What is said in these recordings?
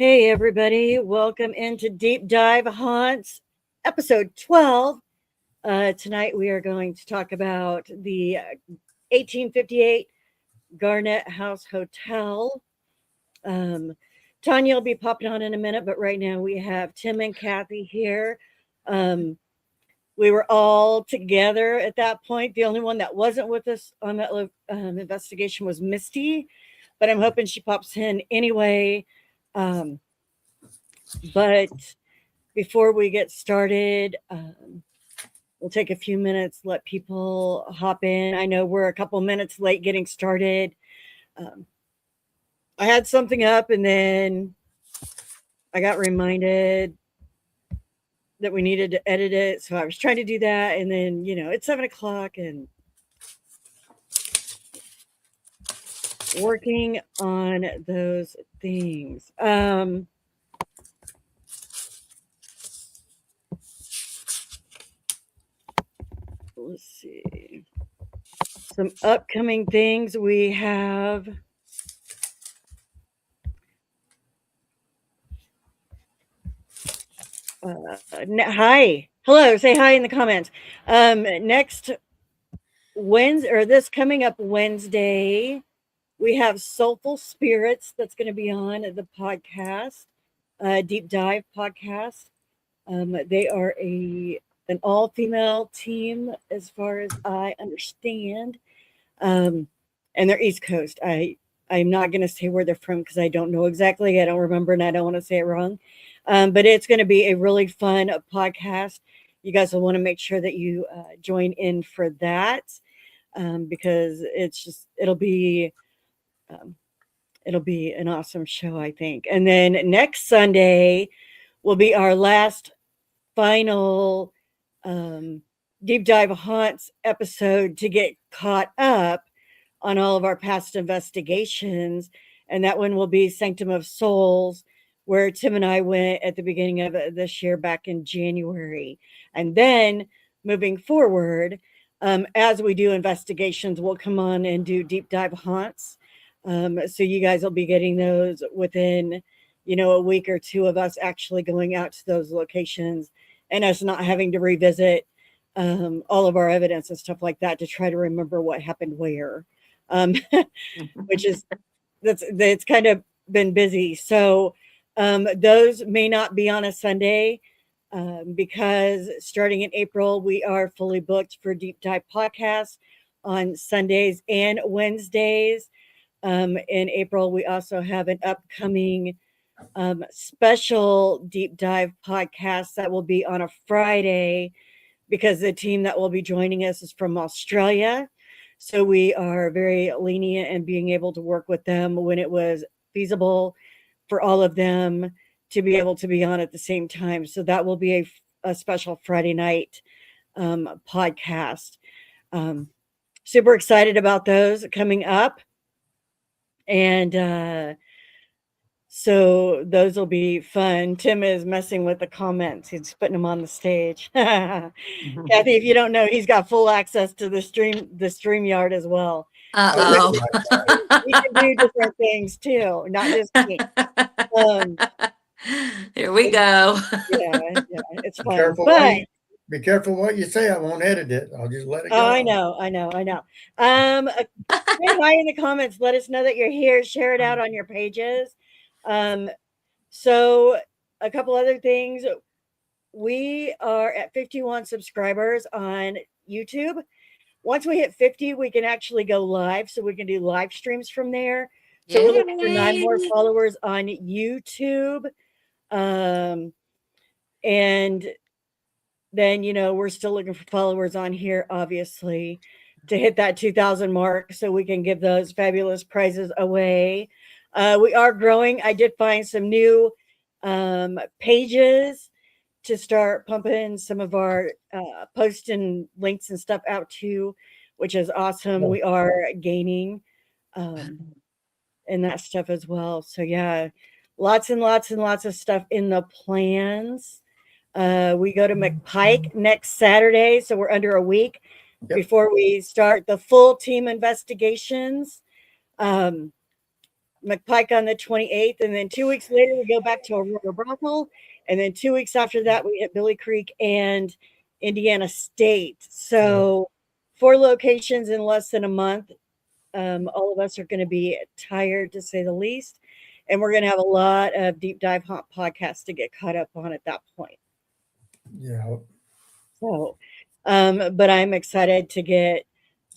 Hey, everybody. Welcome into Deep Dive Haunts, episode 12. Tonight, we are going to talk about the 1858 Garnett House Hotel. Um, Tanya will be popping on in a minute, but right now we have Tim and Kathy here. Um, we were all together at that point. The only one that wasn't with us on that investigation was Misty, but I'm hoping she pops in anyway. Um, but before we get started, we'll take a few minutes, let people hop in. I know we're a couple minutes late getting started. Um, I had something up and then I got reminded that we needed to edit it. So I was trying to do that. And then, it's 7 o'clock and working on those things. Let's see. Some upcoming things we have. Hi. Hello. Say hi in the comments. Next Wednesday, or this coming up Wednesday, we have Soulful Spirits that's going to be on the podcast, Deep Dive podcast. They are an all-female team, as far as I understand, and they're East Coast. I'm not going to say where they're from because I don't know exactly. I don't remember, and I don't want to say it wrong. But it's going to be a really fun podcast. You guys will want to make sure that you join in for that, because it'll be an awesome show, I think. And then next Sunday will be our last final Deep Dive Haunts episode to get caught up on all of our past investigations. And that one will be Sanctum of Souls, where Tim and I went at the beginning of this year back in January. And then moving forward, as we do investigations, we'll come on and do Deep Dive Haunts. So you guys will be getting those within, a week or two of us actually going out to those locations and us not having to revisit all of our evidence and stuff like that to try to remember what happened where, which is that's kind of been busy. So those may not be on a Sunday because starting in April, we are fully booked for Deep Dive podcasts on Sundays and Wednesdays. In April, we also have an upcoming special Deep Dive podcast that will be on a Friday because the team that will be joining us is from Australia. So we are very lenient in being able to work with them when it was feasible for all of them to be able to be on at the same time. So that will be a special Friday night podcast. Super excited about those coming up. And so those will be fun. Tim is messing with the comments. He's putting them on the stage. Kathy, if you don't know, he's got full access to the StreamYard as well. Uh-oh. He can do different things too, not just me. Here we go. Yeah, it's fun. Be careful what you say. I won't edit it. I'll just let it go. Oh, I know. Say hi in the comments. Let us know that you're here. Share it out on your pages. So a couple other things. We are at 51 subscribers on YouTube. Once we hit 50, we can actually go live. So we can do live streams from there. So we're looking for 9 more followers on YouTube. And then, we're still looking for followers on here, obviously, to hit that 2,000 mark so we can give those fabulous prizes away. We are growing. I did find some new pages to start pumping some of our posts and links and stuff out to, which is awesome. We are gaining and that stuff as well. So yeah, lots and lots and lots of stuff in the plans. We go to McPike next Saturday, so we're under a week before we start the full team investigations. McPike on the 28th, and then 2 weeks later we go back to Aurora brothel, and then 2 weeks after that we hit Billy Creek and Indiana State. So 4 locations in less than a month. All of us are going to be tired, to say the least, and we're going to have a lot of deep dive haunt podcasts to get caught up on at that point. Yeah. So, but I'm excited to get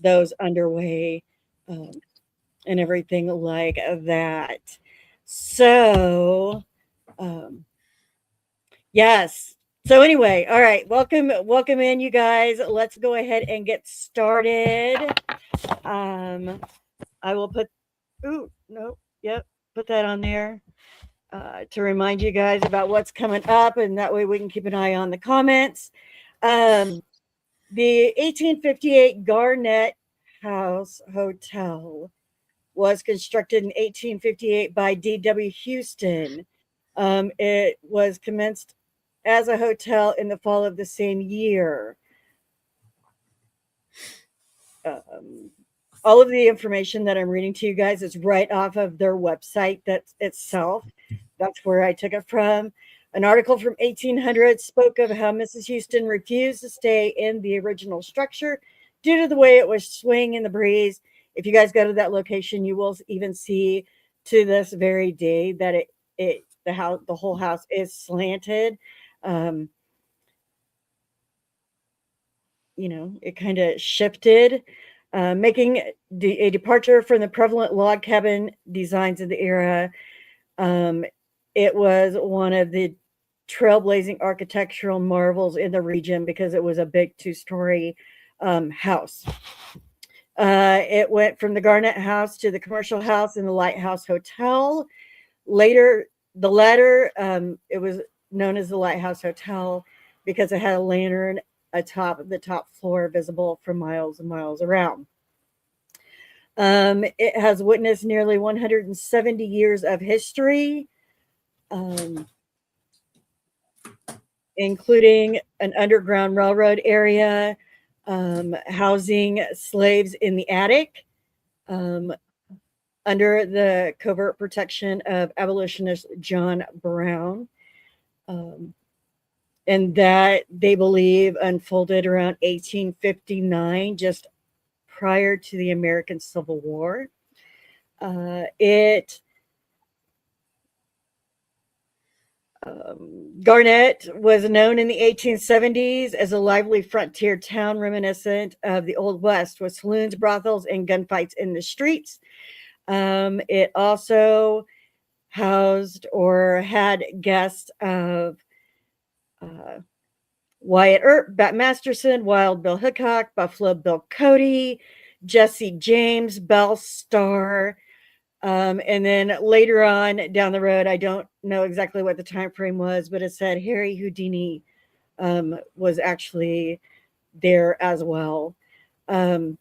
those underway, and everything like that. So, um, yes. So anyway, all right, welcome in, you guys. Let's go ahead and get started. I will put. Ooh, no, yep, put that on there. To remind you guys about what's coming up, and that way we can keep an eye on the comments. The 1858 Garnett House Hotel was constructed in 1858 by D.W. Houston. It was commenced as a hotel in the fall of the same year. All of the information that I'm reading to you guys is right off of their website itself. That's where I took it from. An article from 1800 spoke of how Mrs. Houston refused to stay in the original structure due to the way it was swaying in the breeze. If you guys go to that location, you will even see to this very day that the whole house is slanted. It kind of shifted, making a departure from the prevalent log cabin designs of the era. It was one of the trailblazing architectural marvels in the region because it was a big 2-story house. It went from the Garnett House to the Commercial House and the Lighthouse Hotel. Later, the latter, it was known as the Lighthouse Hotel because it had a lantern atop the top floor visible for miles and miles around. It has witnessed nearly 170 years of history, including an underground railroad area, housing slaves in the attic, under the covert protection of abolitionist John Brown. And that they believe unfolded around 1859, just prior to the American Civil War. Garnett was known in the 1870s as a lively frontier town reminiscent of the Old West, with saloons, brothels, and gunfights in the streets. It also housed or had guests of Wyatt Earp, Bat Masterson, Wild Bill Hickok, Buffalo Bill Cody, Jesse James, Belle Starr, and then later on down the road, I don't know exactly what the time frame was, but it said Harry Houdini was actually there as well. The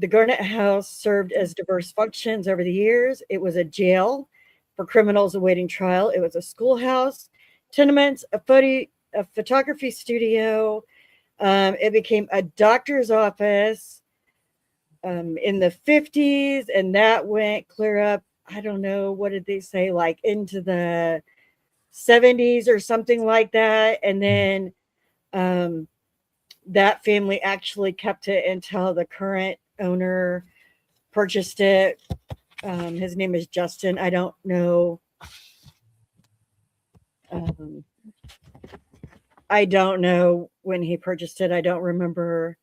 Garnett House served as diverse functions over the years. It was a jail for criminals awaiting trial. It was a schoolhouse, tenements, a photography studio. It became a doctor's office in the 50s, and that went clear up. I don't know, what did they say, like into the 70s or something like that. And then that family actually kept it until the current owner purchased it. His name is Justin. I don't know. I don't know when he purchased it. I don't remember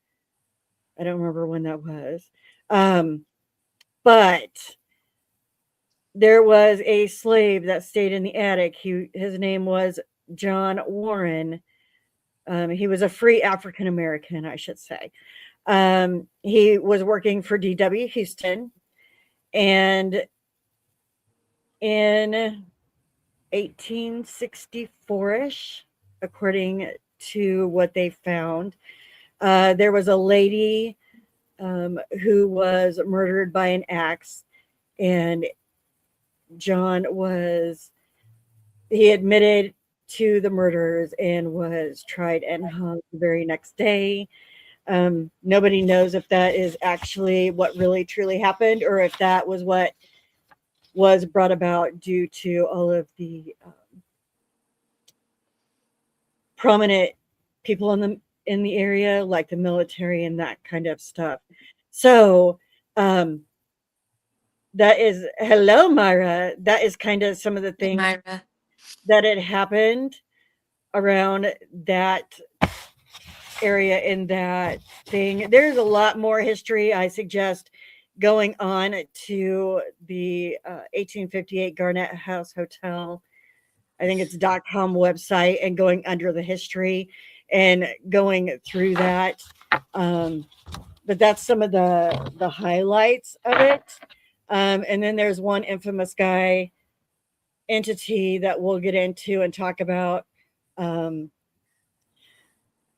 when that was. But there was a slave that stayed in the attic. His name was John Warren. He was a free African American, I should say. He was working for D.W. Houston, and in 1864-ish, according to what they found, there was a lady who was murdered by an axe, and he admitted to the murders and was tried and hung the very next day. Nobody knows if that is actually what really truly happened or if that was what was brought about due to all of the prominent people in the area, like the military and that kind of stuff. So um, that is hello, Myra. That is kind of some of the Hey, things Myra. that had happened around that area in that thing. There's a lot more history. I suggest going on to the 1858 Garnett House Hotel. I think it's .com website and going under the history and going through that. Um, but that's some of the highlights of it. And then there's one infamous guy entity that we'll get into and talk about um,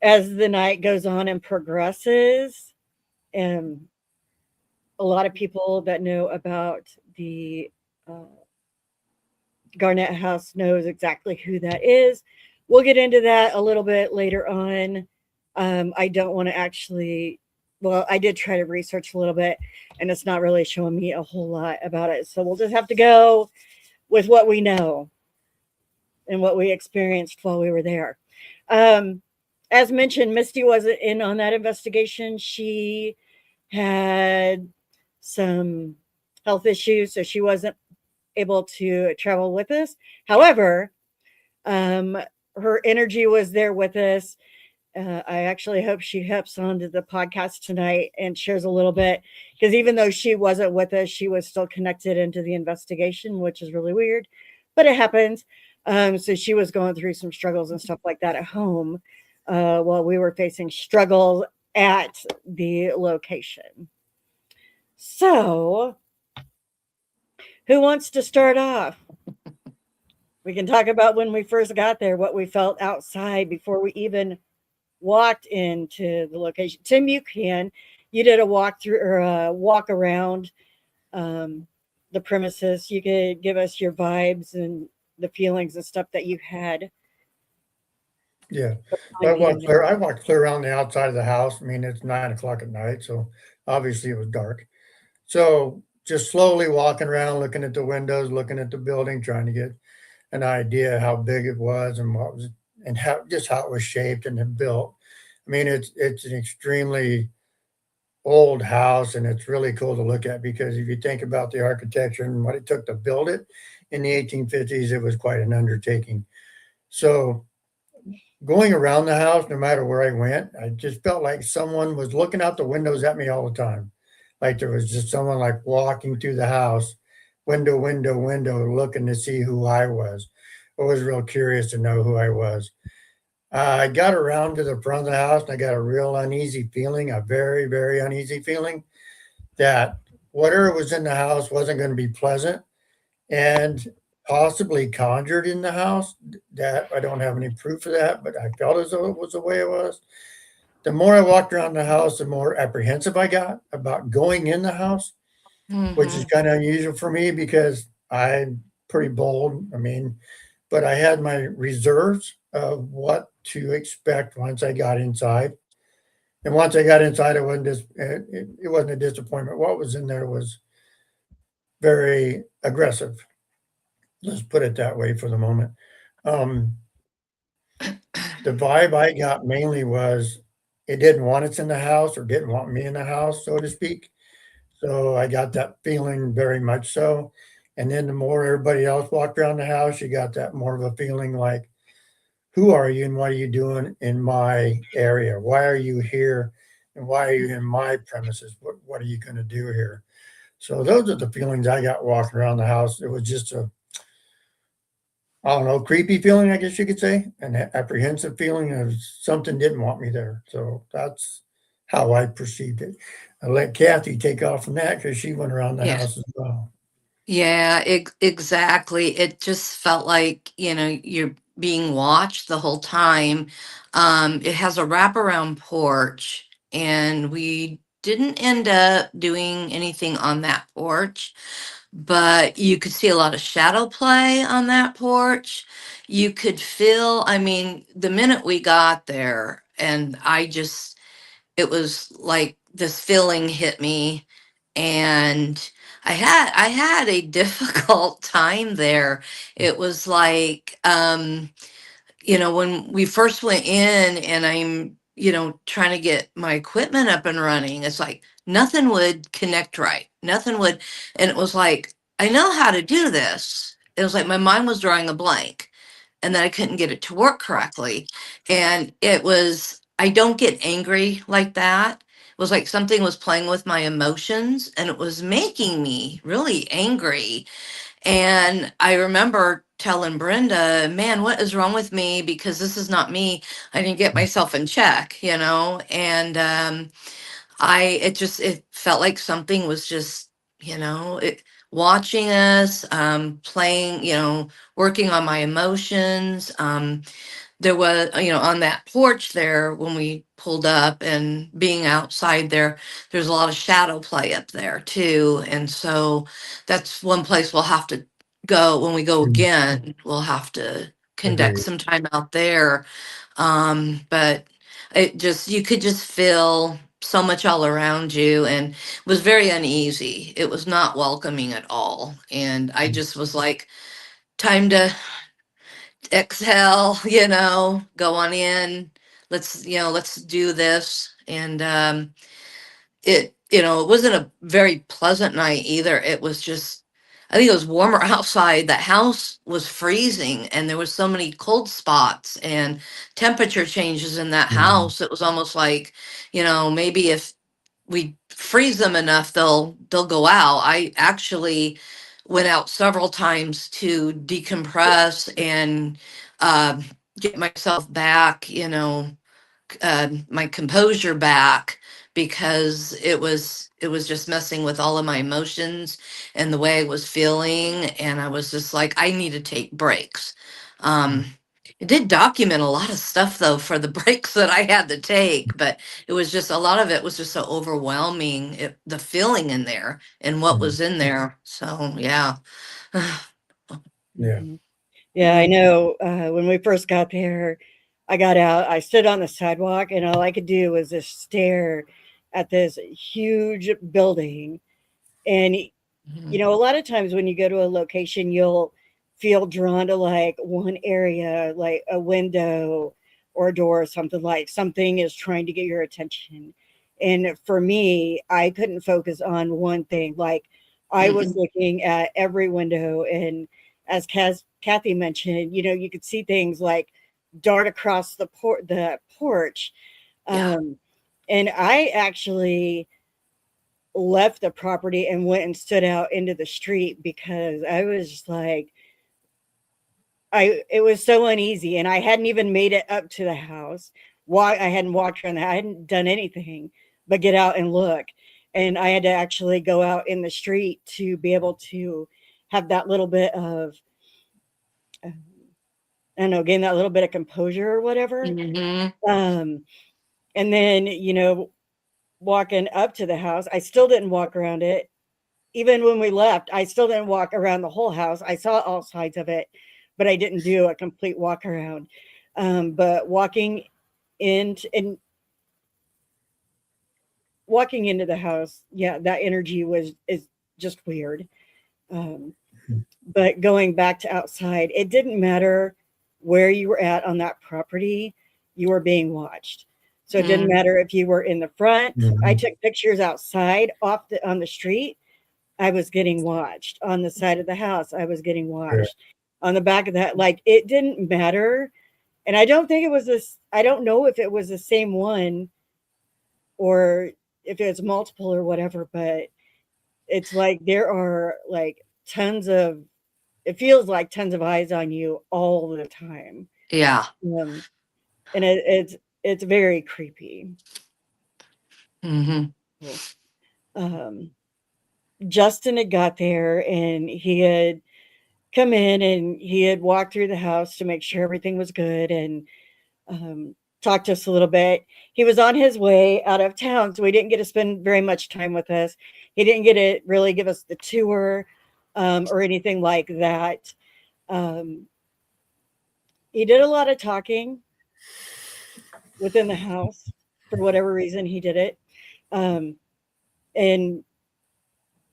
as the night goes on and progresses. And a lot of people that know about the uh, Garnett House knows exactly who that is. We'll get into that a little bit later on. I don't want to actually, well, I did try to research a little bit, and it's not really showing me a whole lot about it. So we'll just have to go with what we know and what we experienced while we were there. Um, as mentioned, Misty wasn't in on that investigation. She had some health issues, so she wasn't able to travel with us. However, um, her energy was there with us. I actually hope she hops onto the podcast tonight and shares a little bit because even though she wasn't with us, she was still connected into the investigation, which is really weird, but it happens. So she was going through some struggles and stuff like that at home while we were facing struggles at the location. So, who wants to start off? We can talk about when we first got there, what we felt outside before we even walked into the location. Tim, you can. You did a walk through or a walk around um, the premises. You could give us your vibes and the feelings and stuff that you had. Yeah. Time being there. I walked clear around the outside of the house. I mean, it's 9 o'clock at night, so obviously it was dark. So just slowly walking around, looking at the windows, looking at the building, trying to get an idea how big it was and what was and how it was shaped and then built. I mean, it's an extremely old house and it's really cool to look at because if you think about the architecture and what it took to build it in the 1850s, it was quite an undertaking. So going around the house, no matter where I went, I just felt like someone was looking out the windows at me all the time. Like there was just someone like walking through the house, window, window, window, looking to see who I was. I was real curious to know who I was. I got around to the front of the house and I got a real uneasy feeling, a very, very uneasy feeling that whatever was in the house wasn't going to be pleasant and possibly conjured in the house. That I don't have any proof of that, but I felt as though it was the way it was. The more I walked around the house, the more apprehensive I got about going in the house, which is Mm-hmm. kind of unusual for me because I'm pretty bold. I mean, but I had my reserves of what to expect once I got inside. And once I got inside, it wasn't a disappointment. What was in there was very aggressive. Let's put it that way for the moment. Um, the vibe I got mainly was it didn't want us in the house or didn't want me in the house, so to speak. So I got that feeling very much so. And then the more everybody else walked around the house, you got that more of a feeling like, who are you and what are you doing in my area? Why are you here? And why are you in my premises? What are you going to do here? So those are the feelings I got walking around the house. It was just a, I don't know, creepy feeling, I guess you could say, an apprehensive feeling of something didn't want me there. So that's how I perceived it. I let Kathy take off from that because she went around the Yeah. house as well. Yeah, exactly. It just felt like, you're being watched the whole time. It has a wraparound porch, and we didn't end up doing anything on that porch, but you could see a lot of shadow play on that porch. You could feel, I mean, the minute we got there, and I just it was like this feeling hit me, and I had a difficult time there. It was like, when we first went in and I'm, trying to get my equipment up and running, it's like nothing would connect right. Nothing would. And it was like, I know how to do this. It was like my mind was drawing a blank, and then I couldn't get it to work correctly. And I don't get angry like that. It was like something was playing with my emotions and it was making me really angry. And I remember telling Brenda, man, what is wrong with me? Because this is not me. I didn't get myself in check, And it felt like something was just, watching us, playing, working on my emotions. There was, on that porch there when we pulled up and being outside there, there's a lot of shadow play up there too. And so that's one place we'll have to go when we go again. We'll have to conduct Agreed. some time out there. But you could just feel so much all around you, and it was very uneasy. It was not welcoming at all. And I just was like, time to exhale, go on in. Let's do this. And it wasn't a very pleasant night either. It was just, I think it was warmer outside. The house was freezing and there was so many cold spots and temperature changes in that Mhm. house. It was almost like, maybe if we freeze them enough, they'll go out. I actually went out several times to decompress and uh, get myself back, my composure back, because it was just messing with all of my emotions and the way I was feeling, and I was just like, I need to take breaks. um it did document a lot of stuff though for the breaks that I had to take, but it was just a lot of it was just so overwhelming, the feeling in there and what Mhm. was in there. So yeah. Yeah. Mhm. Yeah, I know. When we first got there, I got out, I stood on the sidewalk, and all I could do was just stare at this huge building. And, Mhm. a lot of times when you go to a location, you'll feel drawn to like one area, like a window or a door or something, like something is trying to get your attention. And for me, I couldn't focus on one thing. Like I was Mhm. looking at every window, and as Kathy mentioned, you could see things like dart across the porch. Yeah. Um, and I actually left the property and went and stood out into the street because I was just like, it was so uneasy, and I hadn't even made it up to the house. Why I hadn't walked around I hadn't done anything but get out and look. And I had to actually go out in the street to be able to have that little bit of uh, I don't know, gain that little bit of composure or whatever. Hmm. Um, and then, walking up to the house, I still didn't walk around it. Even when we left, I still didn't walk around the whole house. I saw all sides of it, but I didn't do a complete walk around. But and walking into the house, yeah, that energy is just weird. Um, but going back to outside, it didn't matter where you were at on that property, you were being watched. So it didn't matter if you were in the front. I Mhm. took pictures outside on the street. I was getting watched. On the side of the house, I was getting Yeah. watched. On the back of that, like it didn't matter. And I don't think it was this, I don't know if it was the same one or if it's multiple or whatever, but it's like there are like tons of, it feels like tons of eyes on you all the time. Yeah. Um, and it's very creepy. Hmm. Cool. Um, Justin had got there and he had come in and he had walked through the house to make sure everything was good and talked to us a little bit. He was on his way out of town, so he didn't get to spend very much time with us. He didn't get to really give us the tour or anything like that. Um, he did a lot of talking within the house. for whatever reason he did it. Um, and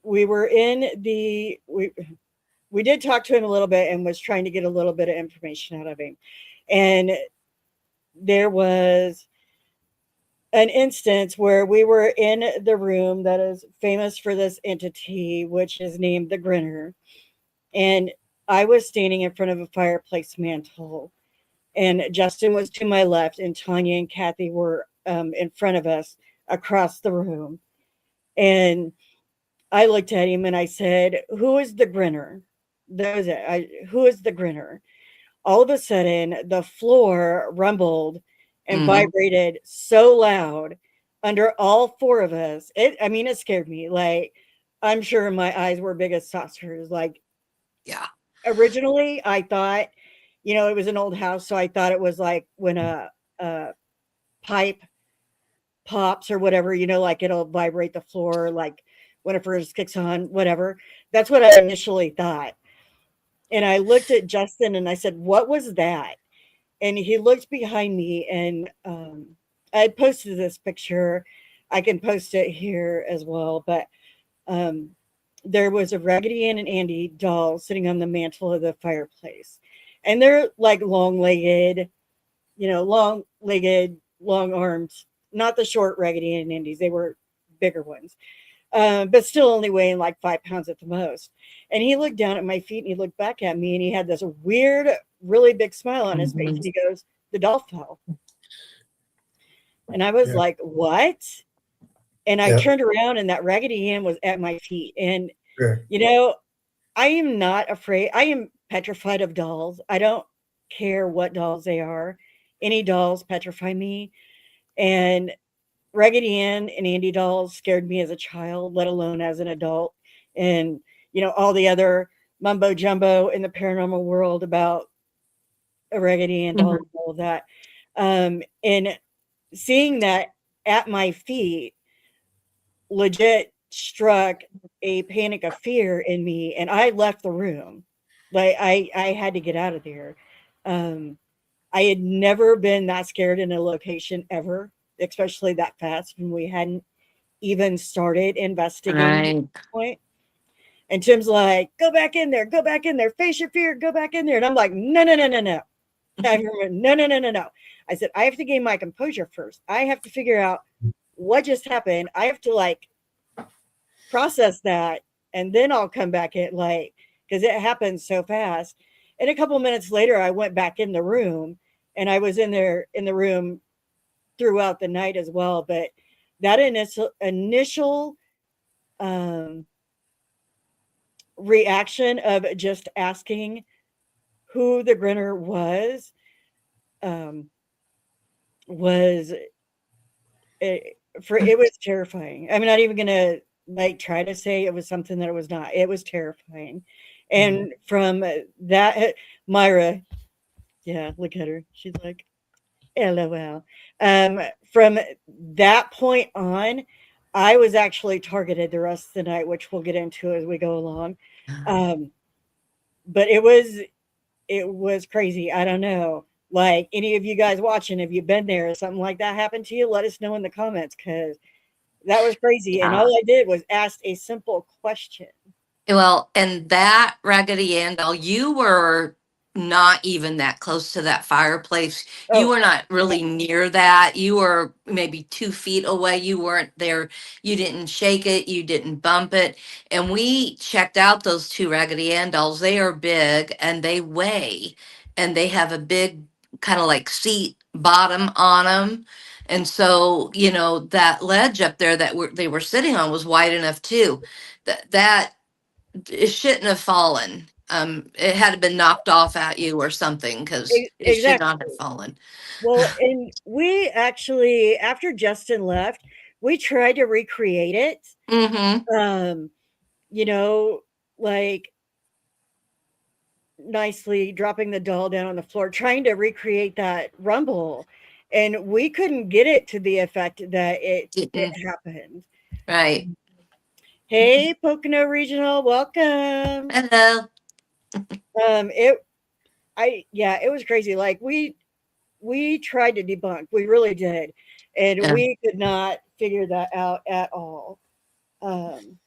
we were in the we did talk to him a little bit and was trying to get a little bit of information out of him. And there was an instance where we were in the room that is famous for this entity, which is named the Grinner. And I was standing in front of a fireplace mantle, and Justin was to my left, and Tanya and Kathy were in front of us across the room. And I looked at him and I said, "Who is the Grinner?" That was it. Who is the Grinner? All of a sudden, the floor rumbled and Hmm. vibrated so loud under all four of us. I mean, it scared me. Like, I'm sure my eyes were big as saucers. Like, Yeah. originally, I thought, it was an old house. So I thought it was like when a pipe pops or whatever, like it'll vibrate the floor, like when it first kicks on, whatever. That's what I initially thought. And I looked at Justin and I said, "What was that?" And he looked behind me, and I had posted this picture. I can post it here as well, but um, there was a Raggedy Ann and Andy doll sitting on the mantle of the fireplace, and they're like long-legged, long-legged, long arms, not the short Raggedy Ann and Andy's. They were bigger ones, but still only weighing like 5 pounds at the most. And he looked down at my feet and he looked back at me and he had this weird, really big smile on his face. Mhm. And he goes, "The doll fell." And I was Yeah. like, "What?" And I Yeah. turned around and that Raggedy Ann was at my feet. And, Sure. you know, I am not afraid. I am petrified of dolls. I don't care what dolls they are. Any dolls petrify me. And Raggedy Ann and Andy dolls scared me as a child, let alone as an adult. And, all the other mumbo jumbo in the paranormal world about a Raggedy Ann doll Mhm. and all of that. And seeing that at my feet legit struck a panic of fear in me, and I left the room. Like I had to get out of there. Um, I had never been that scared in a location ever, especially that fast when we hadn't even started investigating at Right. this point. And Tim's like, go back in there, face your fear, go back in there. And I'm like, no, no, no, no, no. I remember, no, no, no, no, no. I said, I have to gain my composure first. I have to figure out what just happened. I have to process that, and then I'll come back in, because it happened so fast. And a couple minutes later, I went back in the room, and I was in there in the room throughout the night as well. But that initial um, reaction of just asking who the Grinner um, was it was terrifying. I'm not even gonna try to say it was something that it was not. It was terrifying. And from that, Myra, yeah, look at her. She's like, LOL. From that point on, I was actually targeted the rest of the night, which we'll get into as we go along. Um, but it was crazy. I don't know. Like any of you guys watching, have you been there or something like that happened to you? Let us know in the comments because that was crazy. And Yeah. all I did was ask a simple question. Well, and that Raggedy Ann doll, you were not even that close to that fireplace. You Oh, were not no. really near that. You were maybe 2 feet away. You weren't there. You didn't shake it. You didn't bump it. And we checked out those two Raggedy Ann dolls. They are big and they weigh, and they have a big kind of like seat bottom on them. And so, that ledge up there that they were sitting on was wide enough too. That it shouldn't have fallen. It had been knocked off at you or something because it should Exactly. not have fallen. Well, and we actually, after Justin left, we tried to recreate it. Mm-hmm. Um, you know, like nicely dropping the doll down on the floor, trying to recreate that rumble. And we couldn't get it to the effect that it Didn't. happened. Right. Hey, Pocono Regional, welcome. Hello. It I yeah, it was crazy. Like we tried to debunk. We really did. and Yeah. we could not figure that out at all. Um,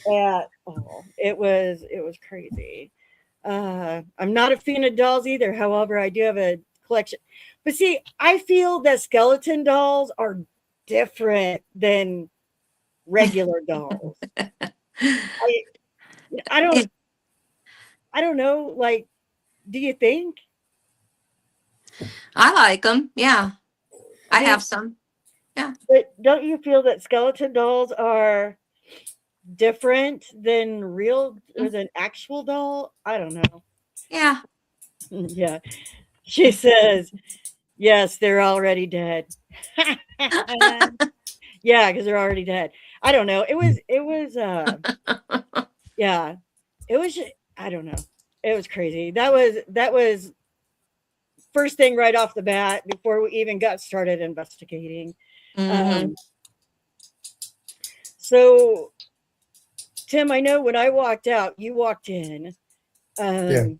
at all. It was crazy. I'm not a fan of dolls either. However, I do have a collection. But see, I feel that skeleton dolls are different than regular dolls. I I don't It, I don't know. Like, do you think? I like them. Yeah, I Do have some. Yeah, but don't you feel that skeleton dolls are different than real or mm, than actual doll? I don't know. yeah. Yeah. She says, yes, they're already dead. Yeah, because they're already dead. I don't know. It was yeah. It was I don't know. It was crazy. That was first thing right off the bat before we even got started investigating. Hmm. Um, so Tim, I know when I walked out, you walked in. Yeah. Um,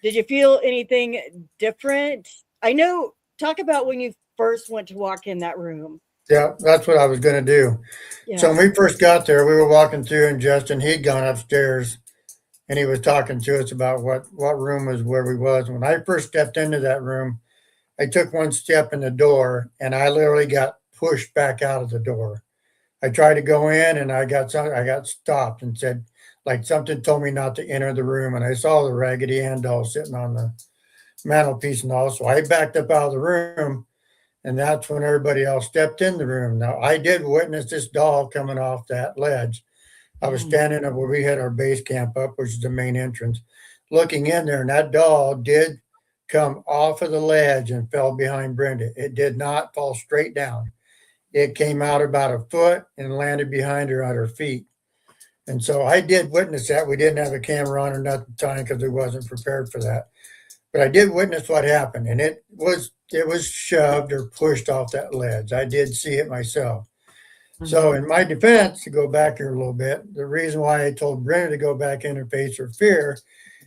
did you feel anything different? I know. Talk about when you first went to walk in that room. Yeah. That's what I was going to do. So Yeah. when we first got there, we were walking through, and Justin, he'd gone upstairs and he was talking to us about what room was where we was. When I first stepped into that room, I took one step in the door and I literally got pushed back out of the door. I tried to go in and I got stopped and said like something told me not to enter the room, and I saw the Raggedy Ann doll sitting on the mantelpiece and all. So I backed up out of the room, and that's when everybody else stepped in the room. Now I did witness this doll coming off that ledge. I was Mm. standing up where we had our base camp up, which is the main entrance, looking in there, and that doll did come off of the ledge and fell behind Brenda. It did not fall straight down. It came out about a foot and landed behind her at her feet. And so I did witness that. We didn't have a camera on or nothing at the time because we wasn't prepared for that. But I did witness what happened, and it was shoved or pushed off that ledge. I did see it myself. So, Mhm. in my defense, to go back here a little bit, the reason why I told Brenda to go back in and face her fear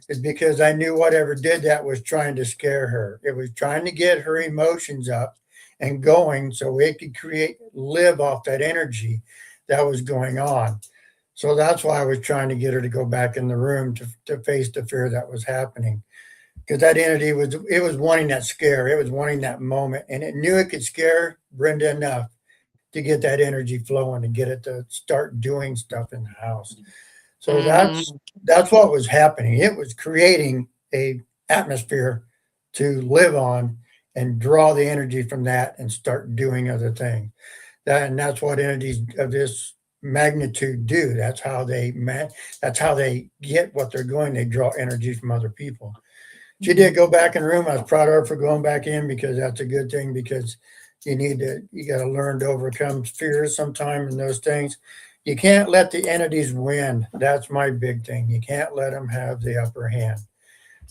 is because I knew whatever did that was trying to scare her. It was trying to get her emotions up and going so it could live off that energy that was going on. So that's why I was trying to get her to go back in the room to face the fear that was happening. Because that entity was wanting that scare, it was wanting that moment, and it knew it could scare Brenda enough to get that energy flowing and get it to start doing stuff in the house. So that's Hmm. that's what was happening. It was creating a atmosphere to live on and draw the energy from that and start doing other things. That's what entities of this magnitude do. That's how they get what they're going. They draw energy from other people. She did Mhm. go back in the room. I was proud of her for going back in because that's a good thing because you got to learn to overcome fears sometimes and those things. You can't let the entities win. That's my big thing. You can't let them have the upper hand.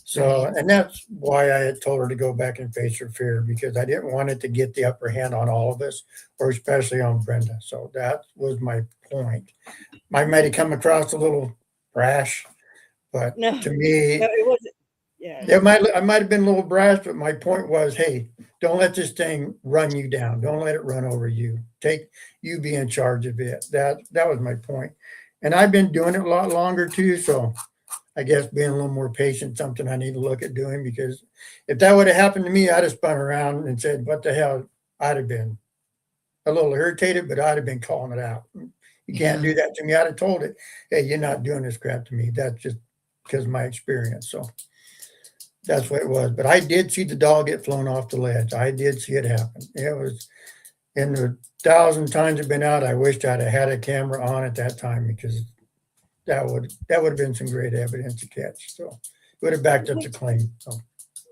So, Right. and that's why I had told her to go back and face her fear because I didn't want it to get the upper hand on all of us, or especially on Brenda. So that was my point. I might have come across a little brash, but No, to no, me, it wasn't. Yeah. I might have been a little brash, but my point was, hey, don't let this thing run you down. Don't let it run over you. You be in charge of it. That was my point. And I've been doing it a lot longer too. So I guess being a little more patient, something I need to look at doing because if that would have happened to me, I'd have spun around and said, what the hell? I'd have been a little irritated, but I'd have been calling it out. You can't Yeah. do that to me. I'd have told it, hey, you're not doing this crap to me. That's just because of my experience. So that's what it was. But I did see the dog get flown off the ledge. I did see it happen. It was in the thousand times it's been out. I wished I'd have had a camera on at that time because that would have been some great evidence to catch. So it would have backed up the claim. So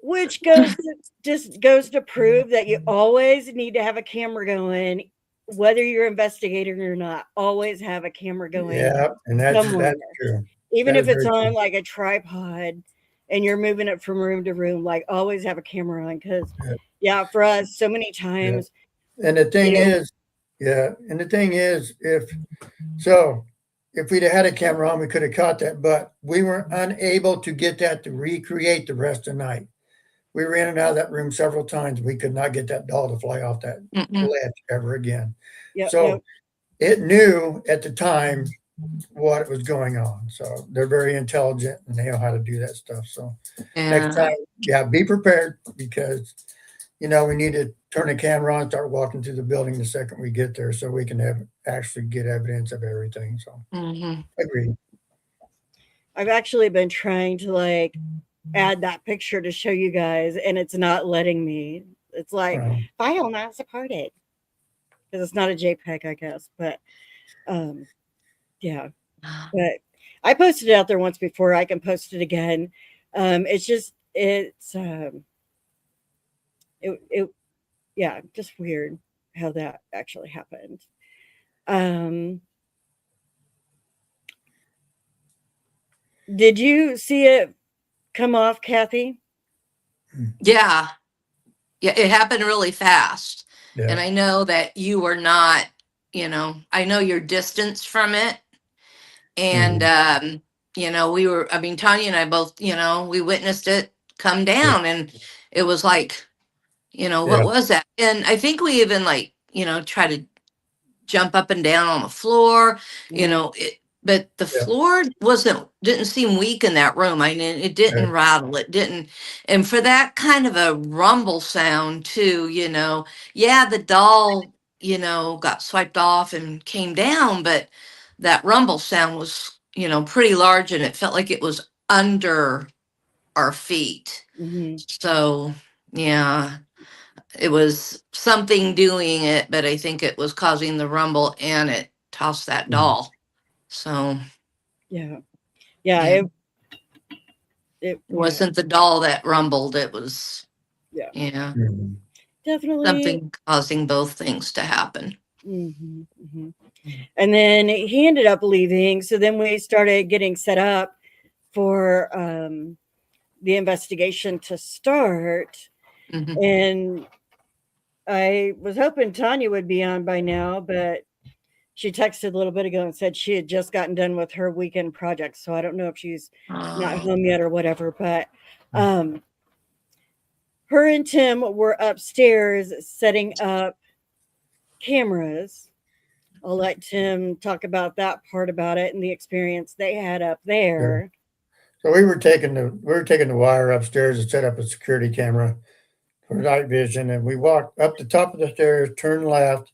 Which goes to prove that you always need to have a camera going, whether you're investigating or not. Always have a camera going yeah, and somewhere, that's true. even That if is it's very on true. like a tripod and you're moving it from room to room. Like always have a camera on because, Yeah, yeah, for us, so many yeah. times, And the you thing know, is, yeah, and the thing is, so if we'd have had a camera on, we could have caught that, but we were unable to get that to recreate the rest of the night. We were in and out of that room several times. We could not get that doll to fly off that Mm-mm. ledge ever again. Yep. So Nope. it knew at the time what was going on. So they're very intelligent and they know how to do that stuff. So next Yeah. time, yeah, be prepared because we need to turn the camera on, start walking through the building the second we get there, so we can actually get evidence of everything. So Mm-hmm. agree. I've actually been trying to like add that picture to show you guys, and it's not letting me. It's like Well, file not supported because it's not a JPEG, I guess. But yeah, but I posted it out there once before. I can post it again. It yeah, just weird how that actually happened. Um, did you see it come off, Kathy? Yeah. Yeah. It happened really fast. yeah. And I know that you were not, I know your distance from it. And, Mhm. we were, I mean, Tanya and I both, we witnessed it come Yeah. down and it was like, what Yeah. was that? And I think we even like, try to jump up and down on the floor, Yeah. but the Yeah. floor didn't seem weak in that room. I mean, it didn't Right. rattle, it didn't. And for that kind of a rumble sound too, yeah, the doll, got swiped off and came down, but that rumble sound was, pretty large and it felt like it was under our feet. Hmm. So, yeah, it was something doing it, but I think it was causing the rumble and it tossed that Mhm. doll. So Yeah. Yeah. yeah, It. it Yeah. wasn't the doll that rumbled. It was, Yeah. yeah, Mhm. Definitely. something causing both things to happen. Hmm. Hmm. And then he ended up leaving. So then we started getting set up for the investigation to start. Hmm. And I was hoping Tanya would be on by now, but she texted a little bit ago and said she had just gotten done with her weekend project. So I don't know if she's not Oh, home yet or whatever. But um, her and Tim were upstairs setting up cameras. I'll let Tim talk about that part about it and the experience they had up Sure. there. So we were taking the wire upstairs and set up a security camera for night vision, and we walked up the top of the stairs, turned left,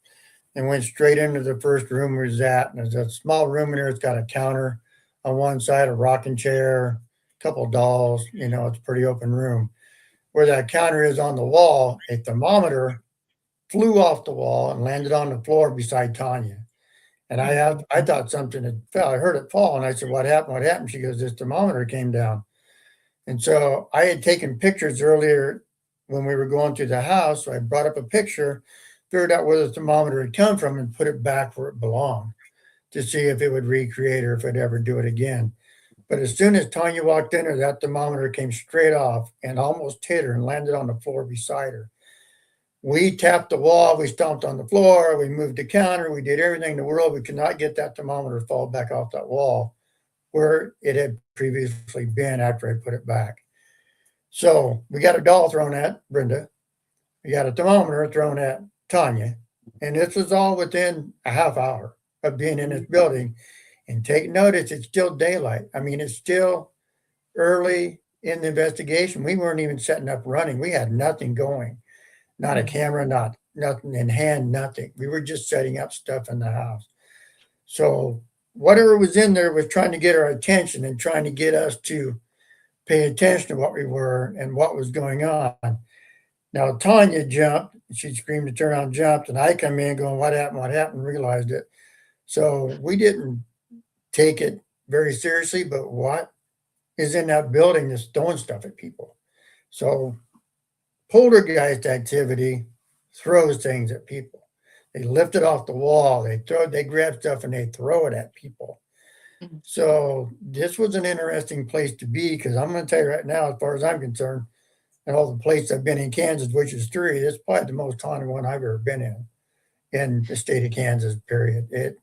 and went straight into the first room we was at. And there's a small room in there. It's got a counter on one side, a rocking chair, a couple of dolls. It's a pretty open room. Where that counter is on the wall, a thermometer flew off the wall and landed on the floor beside Tanya. And I thought something had fell. I heard it fall, and I said, "What happened? What happened?" She goes, "This thermometer came down." And so I had taken pictures earlier when we were going through the house. So I brought up a picture, figured out where the thermometer had come from, and put it back where it belonged to see if it would recreate or if it'd ever do it again. But as soon as Tanya walked in there, that thermometer came straight off and almost hit her and landed on the floor beside her. We tapped the wall, we stomped on the floor, we moved the counter, we did everything in the world. We could not get that thermometer to fall back off that wall where it had previously been after I put it back. So we got a doll thrown at Brenda. We got a thermometer thrown at Tanya. And this was all within a half hour of being in this building. And take notice, it's still daylight. I mean, it's still early in the investigation. We weren't even setting up running. We had nothing going, not a camera, not nothing in hand, nothing. We were just setting up stuff in the house. So whatever was in there was trying to get our attention and trying to get us to pay attention to what we were and what was going on. Now Tanya jumped, she screamed to turn on, jumped, and I come in going, "What happened? What happened?" Realized it. So we didn't take it very seriously, but what is in that building that's throwing stuff at people? So poltergeist activity throws things at people. They lift it off the wall, they grab stuff and they throw it at people. So this was an interesting place to be because I'm going to tell you right now, as far as I'm concerned, and all the places I've been in Kansas, which is three, it's probably the most haunted one I've ever been in the state of Kansas. Period.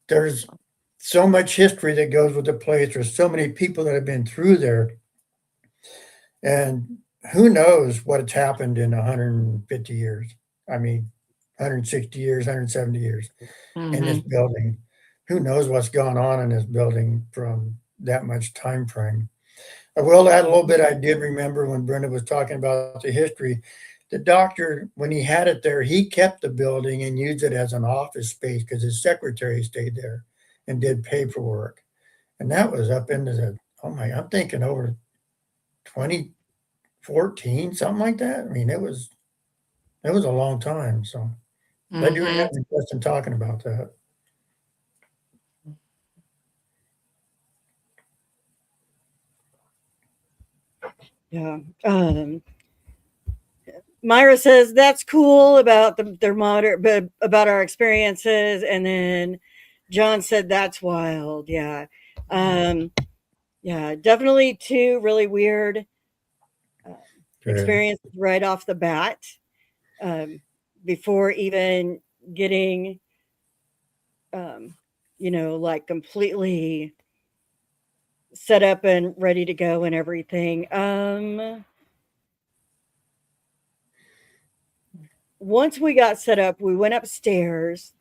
There's so much history that goes with the place. There's so many people that have been through there, and who knows what's happened in 150 years? I mean, 160 years, 170 years in this Hmm. building. Who knows what's gone on in this building from that much time frame? I will add a little bit. I did remember when Brenda was talking about the history. The doctor, when he had it there, he kept the building and used it as an office space because his secretary stayed there and did paperwork. And that was up into the, oh my, I'm thinking over 2014, something like that. I mean, it was a long time. So I do Hmm. remember Justin talking about that. Yeah. Myra says that's cool about the thermometer, but about our experiences. And then John said that's wild. Yeah. Um, yeah, definitely two really weird uh, Good. experiences right off the bat. Um, before even getting, um, like completely set up and ready to go and everything. Once we got set up, we went upstairs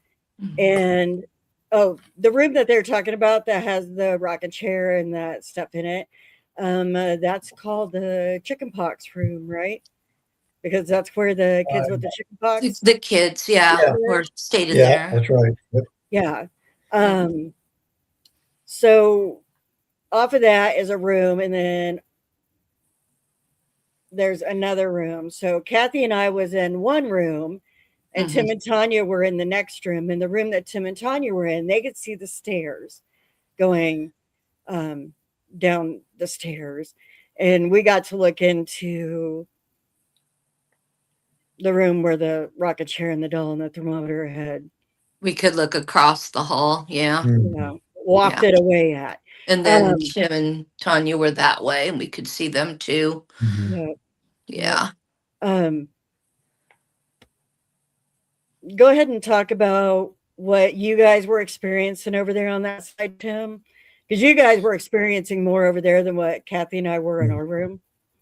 and the room that they're talking about that has the rocking chair and that stuff in it. That's called the chicken pox room, right? Because that's where the kids with the chicken pox The kids, yeah, Yeah, were stayed in yeah, there. that's right. Yep. yeah. Mm. Um, so off of that is a room, and then there's another room. So Kathy and I was in one room, and Hmm. Tim and Tanya were in the next room. In the room that Tim and Tanya were in, they could see the stairs going um, down the stairs, and we got to look into the room where the rocket chair and the doll and the thermometer had, We could look across the hall, yeah, Mhm. yeah. wafted away at. And then Um, Tim and Tanya were that way, and we could see them too. Mhm. yeah, yeah. Yeah. Um, go ahead and talk about what you guys were experiencing over there on that side, Tim, because you guys were experiencing more over there than what Kathy and I were in our room.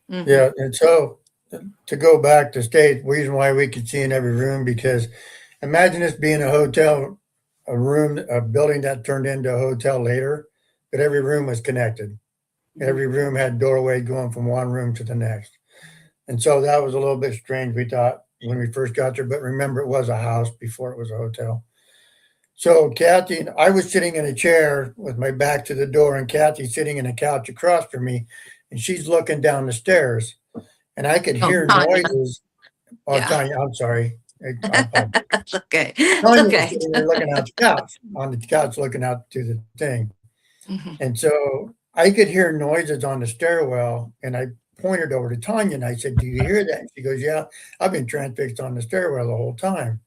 Hmm. Yeah, and so to go back to state, reason why we could see in every room because imagine this being a hotel, a room, a building that turned into a hotel later, but every room was connected. Mhm. Every room had doorway going from one room to the next. And so that was a little bit strange, we thought, when we first got there. But remember, it was a house before it was a hotel. So Kathy and I was sitting in a chair with my back to the door, and Kathy's sitting in a couch across from me, and she's looking down the stairs, and I could Oh, hear Tanya, noises. Oh, yeah. Tanya, I'm sorry. I apologize. It's okay. It's Tanya was okay. sitting there looking out the couch, on the couch, looking out to the thing. Hmm. And so I could hear noises on the stairwell, and I pointed over to Tanya and I said, "Do you hear that?" And she goes, "Yeah, I've been transfixed on the stairwell the whole time."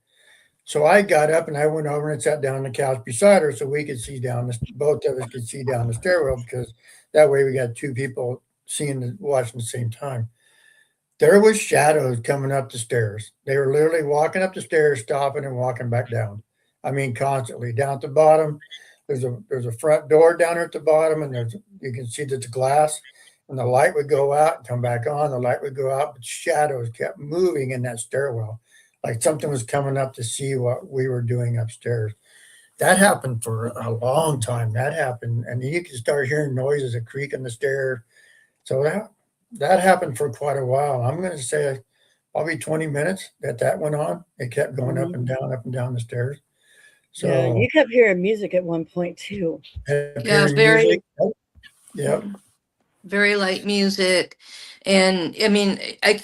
So I got up and I went over and sat down on the couch beside her so we could see down the, both of us could see down the stairwell because that way we got two people watching the same time. There was shadows coming up the stairs. They were literally walking up the stairs, stopping and walking back down. I mean, constantly down at the bottom. There's a front door down there at the bottom, and you can see that the glass, and the light would go out and come back on. The light would go out, but shadows kept moving in that stairwell, like something was coming up to see what we were doing upstairs. That happened for a long time. That happened, and you could start hearing noises, a creak in the stair. So that happened for quite a while. I'm going to say probably 20 minutes that went on. It kept going Mhm. up and down the stairs. Yeah, So you kept hearing music at one point too. kept Yeah, hearing music. very, Oh, yep. very light music. And I mean,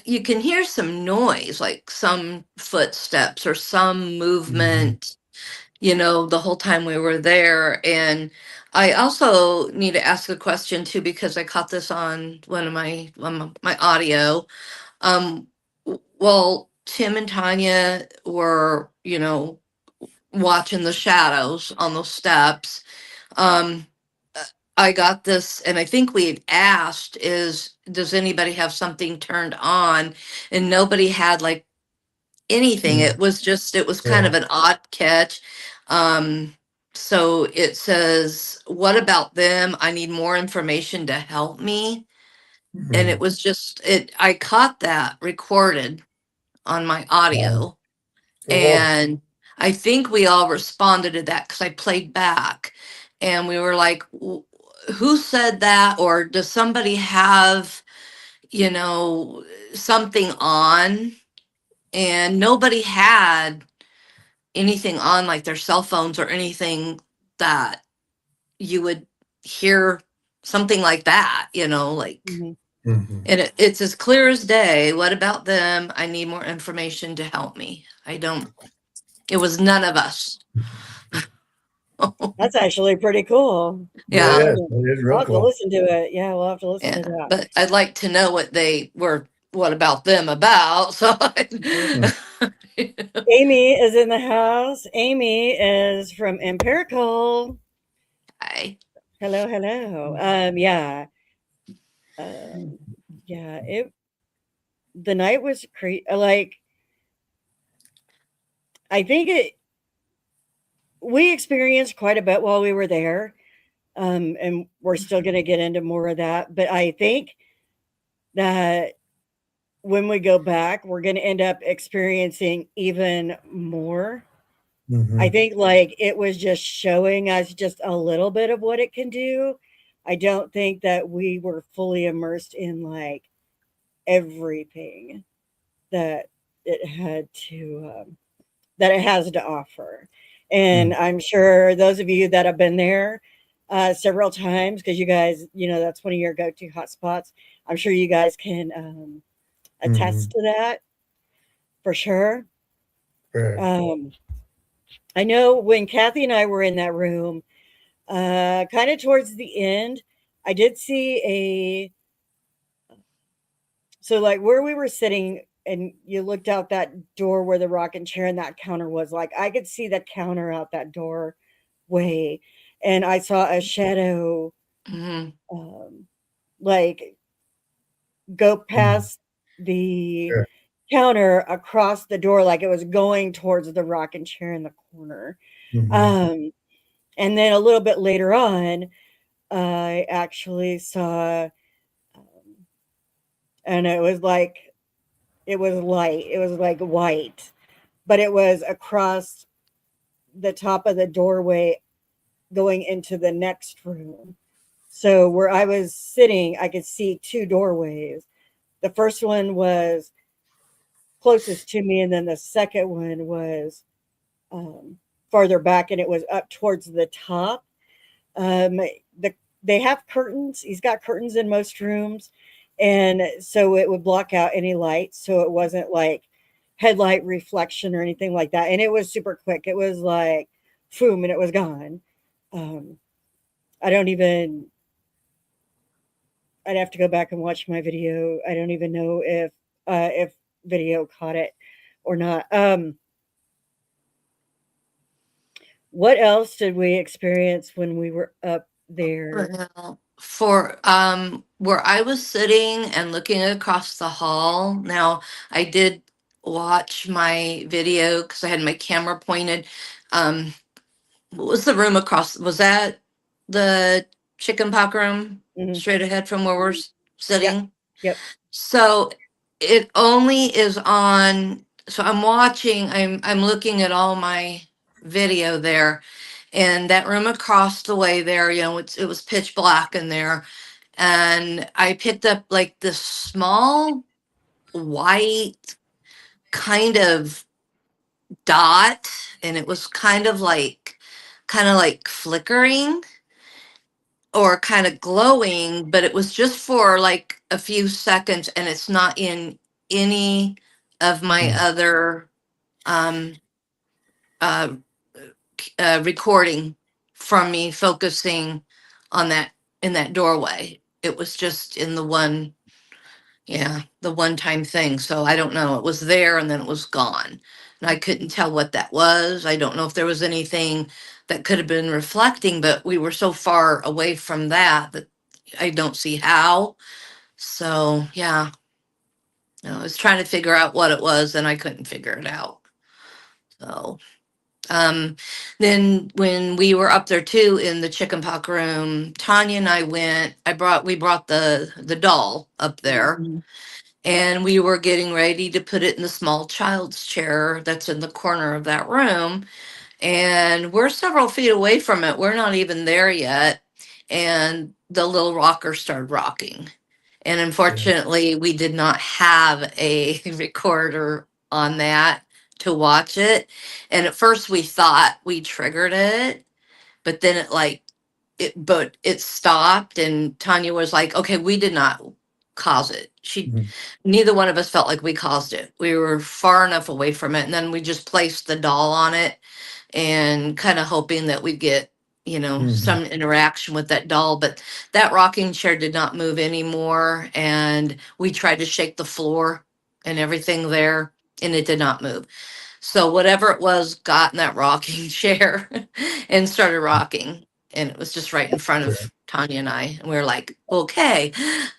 you can hear some noise, like some footsteps or some Mhm. movement, the whole time we were there. And I also need to ask a question too, because I caught this on one of my audio. Well, Tim and Tanya were, watching the shadows on those steps. Um, uh, I got this, and I think we had asked, does anybody have something turned on? And nobody had like anything. Mm, It was kind yeah. of an odd catch. Um, so it says, what about them? I need more information to help me. and it was just I caught that recorded on my audio, Cool. and I think we all responded to that because I played back, and we were like, who said that, or does somebody have, you know, something on? And nobody had anything on, like their cell phones or anything, that you would hear something like that, you know, like, Mhm. and it's as clear as day. What about them? I need more information to help me. I don't, it was none of us. That's actually pretty cool. Yeah. It is We'll real have to cool. listen to it. Yeah, we'll have to listen Yeah. to that. But I'd like to know what they were, what about them about. So, Mhm. Amy is in the house. Amy is from Empirical. I, Hello, hello. Yeah. Um, yeah, the night was like I think we experienced quite a bit while we were there. And we're still going to get into more of that, but I think that when we go back, we're going to end up experiencing even more. I think like it was just showing us just a little bit of what it can do. I don't think that we were fully immersed in like everything that it had to that it has to offer. And I'm sure those of you that have been there several times, because you guys, you know, that's one of your go-to hotspots. I'm sure you guys can attest to that for sure. Right. Um, I know when Kathy and I were in that room, kind of towards the end, I did see so like where we were sitting and you looked out that door where the rocking chair and that counter was, like I could see the counter out that doorway, and I saw a shadow mhm. um, like go past the Sure. counter across the door, like it was going towards the rocking chair in the corner. Um, and then a little bit later on, I actually saw, and it was like it was light. It was like white, but it was across the top of the doorway going into the next room. So where I was sitting, I could see two doorways. The first one was closest to me, and then the second one was farther back, and it was up towards the top. The they have curtains. He's got curtains in most rooms, and so it would block out any light, so it wasn't like headlight reflection or anything like that. And it was super quick. It was like, boom, and it was gone. Um, I don't even. I'd have to go back and watch my video. I don't even know if video caught it or not. What else did we experience when we were up there? Well, for where I was sitting and looking across the hall, now I did watch my video because I had my camera pointed. Um, what was the room across? Was that the chicken pox room Mhm. straight ahead from where we're Yep, sitting? yep. So it only is on, so I'm watching, I'm looking at all my video there, and that room across the way there, you know, it was pitch black in there. And I picked up like this small white kind of dot, and it was kind of like flickering or kind of glowing, but it was just for like a few seconds, and it's not in any of my other um, uh, recording from me focusing on that in that doorway. It was just in the one, yeah, the one time thing. So I don't know. It was there and then it was gone. And I couldn't tell what that was. I don't know if there was anything that could have been reflecting, but we were so far away from that that I don't see how. So yeah, I was trying to figure out what it was and I couldn't figure it out. So Um, then when we were up there too in the chicken pox room, Tanya and I went. We brought the doll up there, Mhm. and we were getting ready to put it in the small child's chair that's in the corner of that room. And we're several feet away from it. We're not even there yet, and the little rocker started rocking. And Yeah. unfortunately, we did not have a recorder on that to watch it. And at first, we thought we triggered it, but then it stopped. And Tanya was like, okay, we did not cause it. Mhm. Neither one of us felt like we caused it. We were far enough away from it. And then we just placed the doll on it and kind of hoping that we'd get, Mhm. some interaction with that doll. But that rocking chair did not move anymore. And we tried to shake the floor and everything there, and it did not move. So whatever it was got in that rocking chair and started rocking. And it was just right in front Yeah. of Tanya and I. And we were like, okay,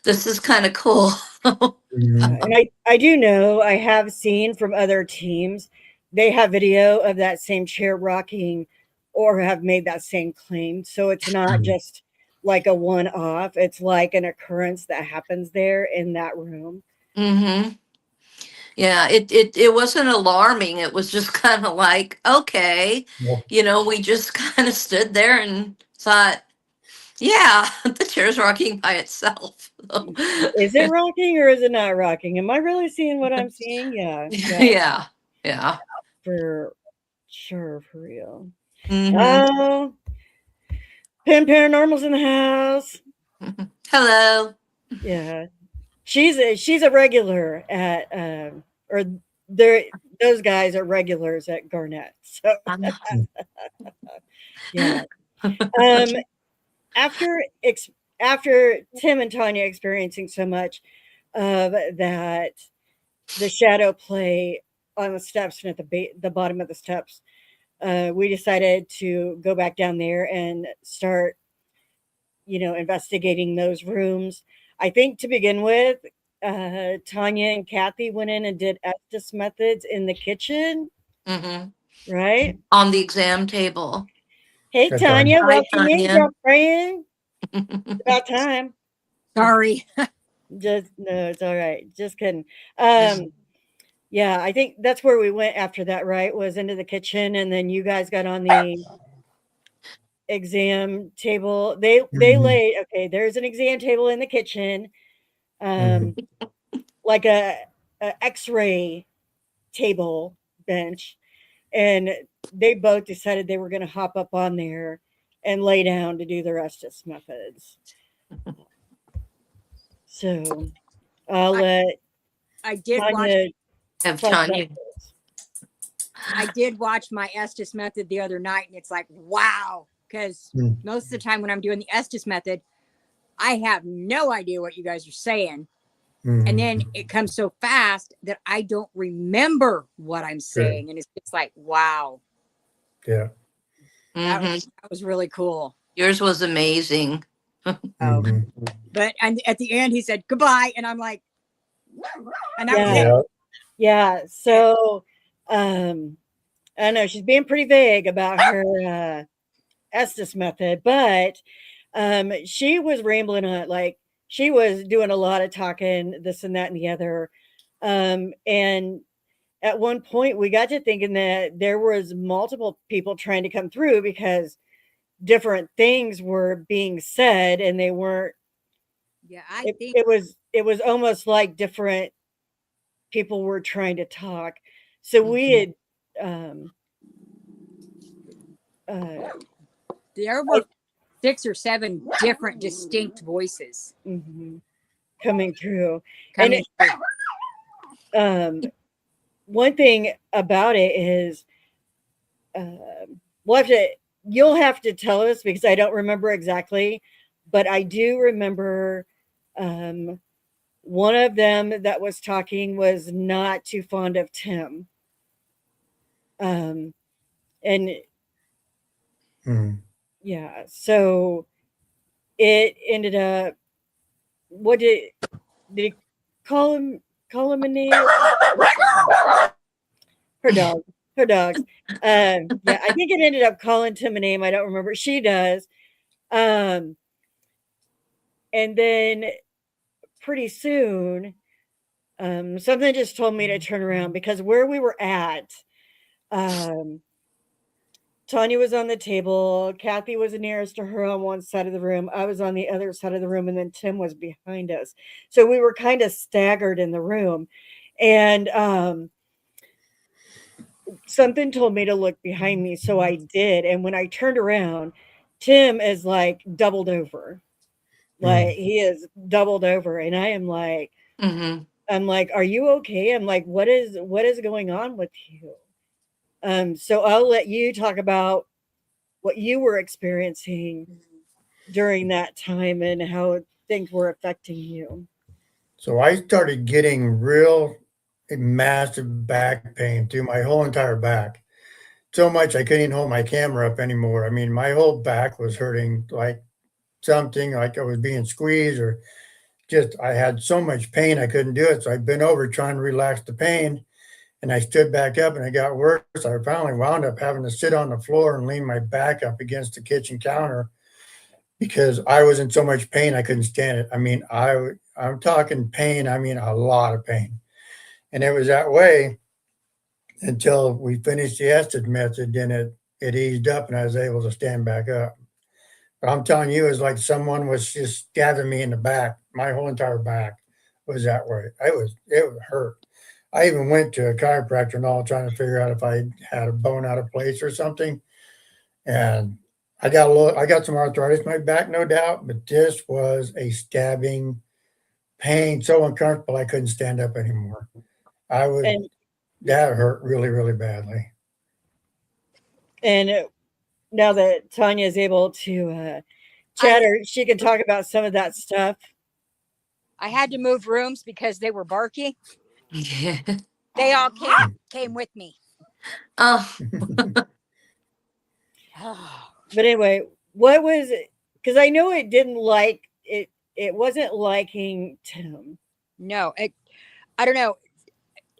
this is kind of cool. Yeah, Mhm. and I do know I have seen from other teams, they have video of that same chair rocking or have made that same claim. So it's not Mhm. just like a one off, it's like an occurrence that happens there in that room. hmm Yeah, it wasn't alarming. It was just kind of like, okay, Well, we just kind of stood there and thought, yeah, the chair's rocking by itself. Is it rocking or is it not rocking? Am I really seeing what I'm seeing? Yeah, yeah, Yeah, yeah. for sure, for real. hmm Oh, Pin Paranormal's in the house. Hello. Yeah. She's a regular at or they're those guys are regulars at Garnett. So mm, yeah. Um after ex- after Tim and Tanya experiencing so much of that the shadow play on the steps and at the bottom of the steps, we decided to go back down there and start investigating those rooms. I think to begin with, Tanya and Kathy went in and did Estes methods in the kitchen, hmm right? On the exam table. Hey, that's fine. Tanya, Hi, welcome in, Tanya. girlfriend. It's about time. Sorry. Just no, it's all right. Just kidding. Um, yeah, I think that's where we went after that, right? Was into the kitchen, and then you guys got on the exam table. They Mhm. laid okay. There's an exam table in the kitchen. Mhm. Um, like a X-ray table bench, and they both decided they were going to hop up on there and lay down to do the Restus methods. So I'll I, let I did watch Tanya Have talk about Tanya. this. I did watch my Estes method the other night, and it's like, wow. Because Mm. most of the time when I'm doing the Estes method, I have no idea what you guys are saying. And then Mhm. it comes so fast that I don't remember what I'm Good. saying. And it's just like, wow, Yeah. that hmm was really cool. Yours was amazing. Oh, Mhm. but and at the end he said goodbye, and I'm like, and that was Yeah, it. Yeah. yeah. So I don't know she's being pretty vague about her Estes method, but she was rambling on like she was doing a lot of talking, this and that and the other. And at one point we got to thinking that there was multiple people trying to come through because different things were being said and they weren't Yeah, I it, think. it was almost like different people were trying to talk. So we Mhm. had um uh There I, were 6 or 7 different distinct voices mhm, coming through. And coming through. um one thing about it is we'll have to you'll have to tell us because I don't remember exactly, but I do remember um one of them that was talking was not too fond of Tim. And Mhm. yeah, so it ended up what did he call him a name? Her dog. her dogs. Yeah, I think it ended up calling Tim a name. I don't remember. She does. Um, and then pretty soon, something just told me to turn around because where we were at, um, Tanya was on the table. Kathy was nearest to her on one side of the room. I was on the other side of the room, and then Tim was behind us. So we were kind of staggered in the room. And something told me to look behind me. So I did. And when I turned around, Tim is like doubled over. Like he is doubled over. And I am like, Mm-hmm. I'm like, are you okay? I'm like, what is going on with you? So I'll let you talk about what you were experiencing during that time and how things were affecting you. So I started getting real massive back pain through my whole entire back. So much I couldn't even hold my camera up anymore. I mean, my whole back was hurting like something like I was being squeezed or just I had so much pain I couldn't do it. So I bent over trying to relax the pain and I stood back up and it got worse. I finally wound up having to sit on the floor and lean my back up against the kitchen counter because I was in so much pain I couldn't stand it. I mean, I'm talking pain. I mean, a lot of pain, and it was that way until we finished the Estes method. Then it eased up, and I was able to stand back up. But I'm telling you, it's like someone was just stabbing me in the back. My whole entire back was that way. It hurt. I even went to a chiropractor and all trying to figure out if I had a bone out of place or something. And I got some arthritis in my back, no doubt, but this was a stabbing pain, so uncomfortable I couldn't stand up anymore. I would And That hurt really, really badly. and now that Tanya is able to I chatter, she can talk about some of that stuff. I had to move rooms because they were barking. Yeah. They all came with me. Oh, But anyway, what was it? Because I know it didn't like it. It wasn't liking Tim. No, I don't know.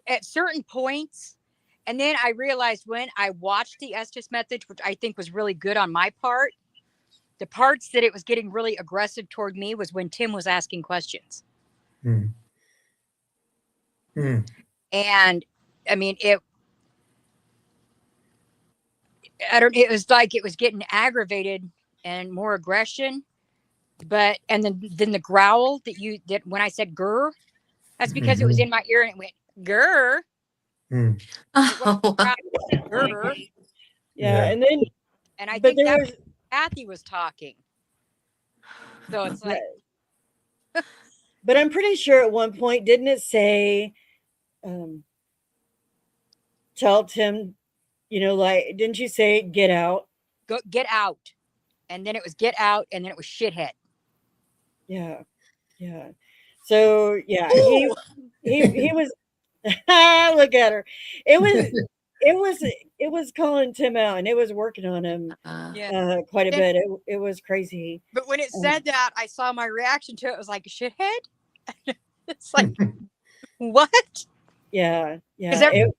At certain points, and then I realized when I watched the Estes method, which I think was really good on my part, the parts that it was getting really aggressive toward me was when Tim was asking questions. Hmm. Hmm. And I mean, it was like it was getting aggravated and more aggression. But, and then the growl that when I said grr, that's because it was Mhm. in my ear and it went grr. Hmm. It wasn't oh, growl, it said grr. Yeah, Yeah. and then And I but think there that was Kathy was talking. So it's like, but I'm pretty sure at one point didn't it say um tell Tim, like didn't you say get out? go get out. And then it was get out, and then it was shithead. Yeah. Yeah. So yeah, Ooh. he was look at her. It was it was it was calling Tim out and it was working on him Yeah. quite a Then, bit. It was crazy. but when it Um, said that, I saw my reaction to it. It was like a shithead. It's like, what? yeah, Because yeah. It,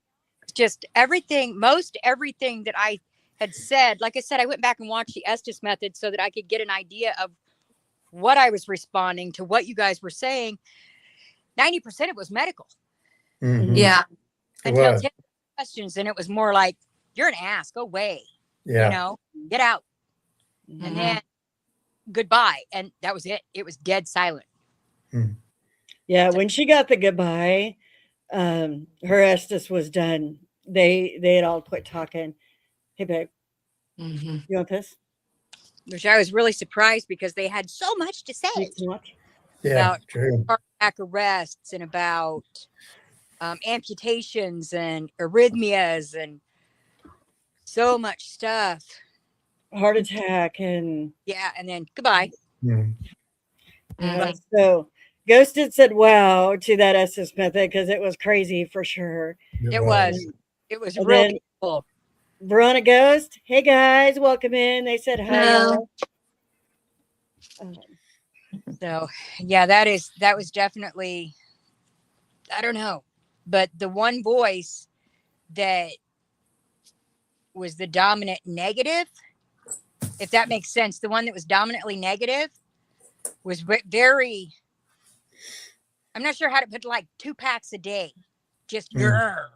just everything, most everything that I had said, like I said, I went back and watched the Estes method so that I could get an idea of what I was responding to, what you guys were saying. 90% it was medical Hmm. mhm. yeah. It until was. 10 questions. And it was more like, you're an ass, go away, Yeah. get out. And Mm-hmm. then goodbye. And that was it. It was dead silent. Hmm. Yeah, So, when she got the goodbye, her Estes was done. They had all quit talking. Hey babe, Mm-hmm. you want this? which I was really surprised because they had so much to say You can watch. Yeah. about True. cardiac arrests and about amputations and arrhythmias and so much stuff. Heart attack and Yeah. And then goodbye. Hmm. yeah. But So Ghosted said wow to that Estes method because it was crazy for sure. It it was. was, it was And real then beautiful. Verona Ghost, hey guys, welcome in. They said hi, Hello. y'all. Um, So yeah, that was definitely, I don't know, but the one voice that was the dominant negative, if that makes sense. The one that was dominantly negative was very, I'm not sure how to put, like 2 packs a day, just grrr,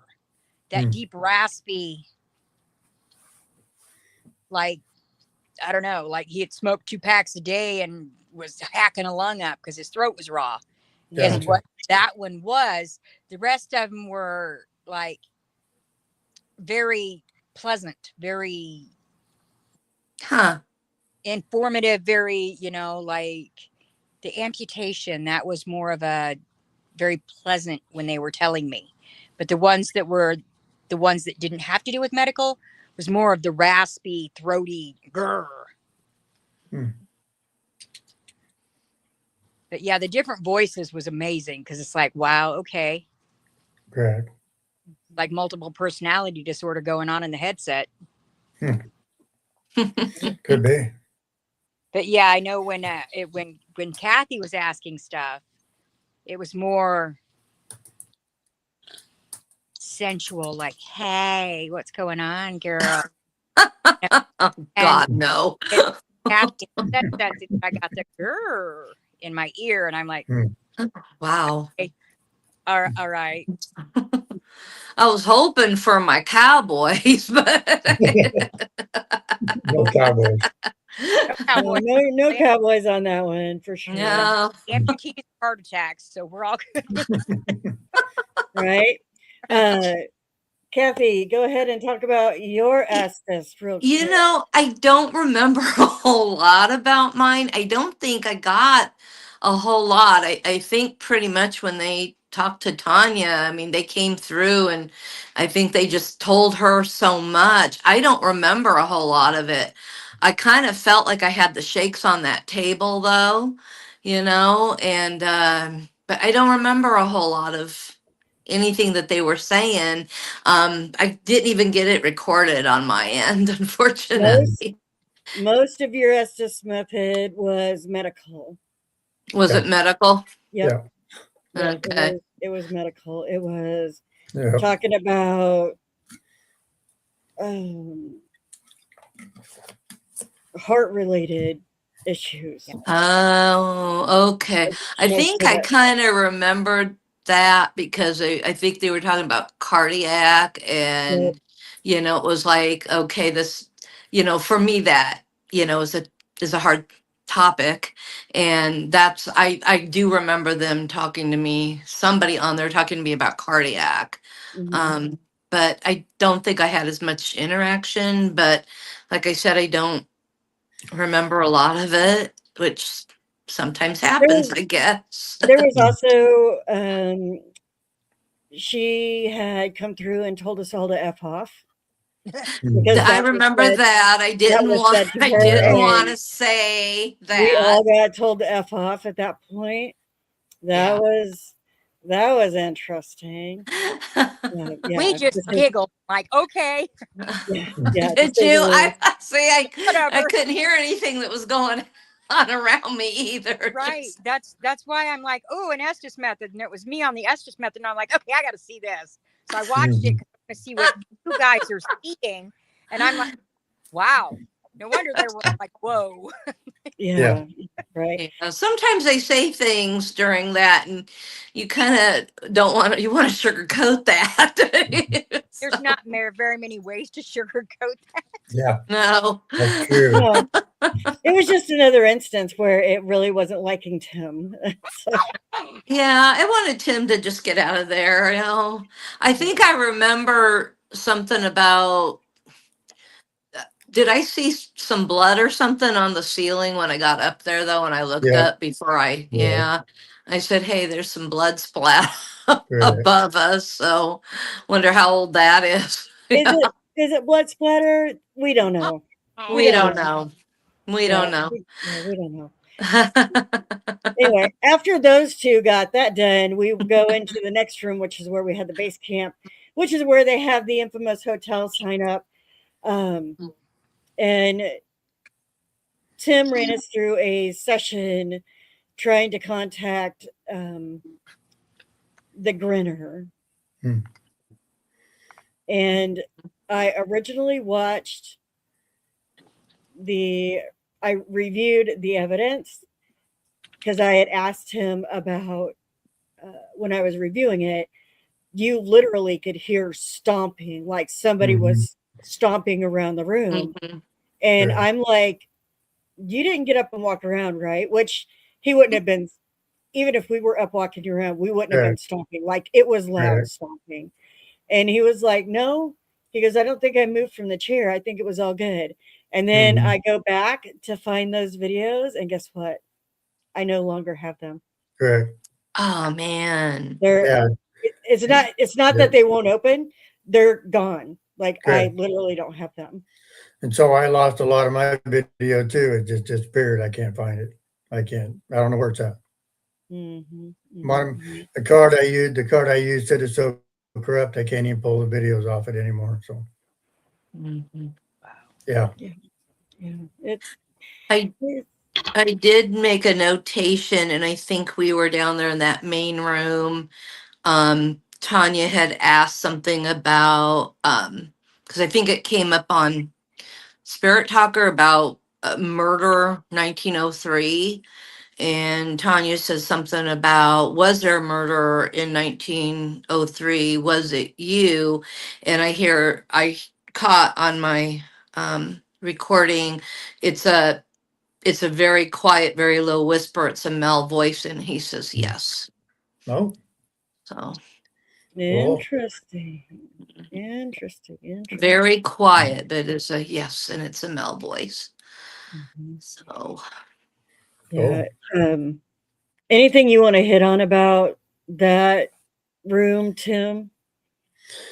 that deep raspy, like, I don't know, like he had smoked 2 packs a day and was hacking a lung up because his throat was raw. And yes, Gotcha. what that one was. The rest of them were like very pleasant, very Huh. informative, very, like the amputation, that was more of a very pleasant when they were telling me. But the ones that didn't have to do with medical was more of the raspy, throaty grrr. But yeah, the different voices was amazing because it's like, wow, okay. Correct. Like multiple personality disorder going on in the headset. Could be. But yeah, I know when Kathy was asking stuff, it was more sensual, like, hey, what's going on, girl? Oh, God, no. Kathy said that, I got the grrr in my ear, and I'm like, Wow. okay, all right. I was hoping for my cowboys, but No cowboys. No cowboys on that one for sure. no. Amputees, heart attacks, so we're all good. Right? Kathy, go ahead and talk about your Estes real quick. You know, I don't remember a whole lot about mine. I don't think I got a whole lot. I think pretty much when they talked to Tanya, I mean, they came through and I think they just told her so much. I don't remember a whole lot of it. I kind of felt like I had the shakes on that table though, and but I don't remember a whole lot of anything that they were saying. I didn't even get it recorded on my end, unfortunately. Most of your Estes method was medical. Was Yeah. it medical? Yep. Yeah. Yep, Okay. it was medical. It was Yeah. talking about heart related issues. Oh, okay. I Most think of I it. kind of remembered that because I think they were talking about cardiac and, it was like, okay, this, for me that, is a hard topic. And I do remember them talking to me, somebody on there talking to me about cardiac. Mhm. But I don't think I had as much interaction, but like I said, I don't remember a lot of it, which sometimes happens, I guess. There was also she had come through and told us all to F off. Because I that was remember said, that. I didn't was want said to I her, didn't want and to say we all that. got told to F off at that point. Yeah. That was interesting. Yeah, We just giggled, like, okay, yeah. Did you? I see I whatever. couldn't hear anything that was going on around me either. Right. Just- That's why I'm like, oh, an Estes method. And it was me on the Estes method. And I'm like, okay, I got to see this. So I watched it to see what you guys are seeing. And I'm like, wow. No wonder they were like, whoa. Yeah. Right. Sometimes they say things during that and you kind of don't want to, you want to sugarcoat that. There's not very many ways to sugarcoat that. Yeah. No. That's true. No, it was just another instance where it really wasn't liking Tim. So, Yeah, I wanted Tim to just get out of there, I think I remember something about did I see some blood or something on the ceiling when I got up there though when I looked Yeah. up before Yeah. I said, "Hey, there's some blood splat Correct. above us." So, wonder how old that is. is it blood splatter? We don't know. We don't know. We Yeah, don't know. we don't know. Anyway, after those two got that done, we go into the next room, which is where we had the base camp, which is where they have the infamous hotel sign up. And Tim ran us through a session trying to contact the Grinner. And I originally watched I reviewed the evidence because I had asked him about when I was reviewing it. You literally could hear stomping, like somebody Mhm. was stomping around the room. Mhm. And Right. I'm like, you didn't get up and walk around, right? Which he wouldn't have been, even if we were up walking around, we wouldn't have been Correct. stomping. Like it was loud Correct. stomping. And he was like, no. He goes, I don't think I moved from the chair. I think it was all good. And then Mhm. I go back to find those videos, and guess what? I no longer have them. Correct. Oh man. They're Yeah. it's not that Yeah. they won't open. They're gone. Like I Correct. literally don't have them. And so I lost a lot of my video too. It just disappeared. I can't find it. I can't. I don't know where it's at. Mhm, mhm, My mhm. the card I used said it's so corrupt I can't even pull the videos off it anymore. So Mhm. yeah. Yeah, yeah. It's I it's I did make a notation, and I think we were down there in that main room. Tanya had asked something about because I think it came up on Spirit Talker about murder 1903. And Tanya says something about, was there a murder in 1903? Was it you? And I caught on my recording, it's a it's a very quiet, very low whisper. It's a male voice, and he says yes. Oh, So cool. interesting. Interesting. very Interesting. quiet, but it's a yes, and it's a male voice. Mhm. So Yeah. Cool. Um, anything you want to hit on about that room, Tim?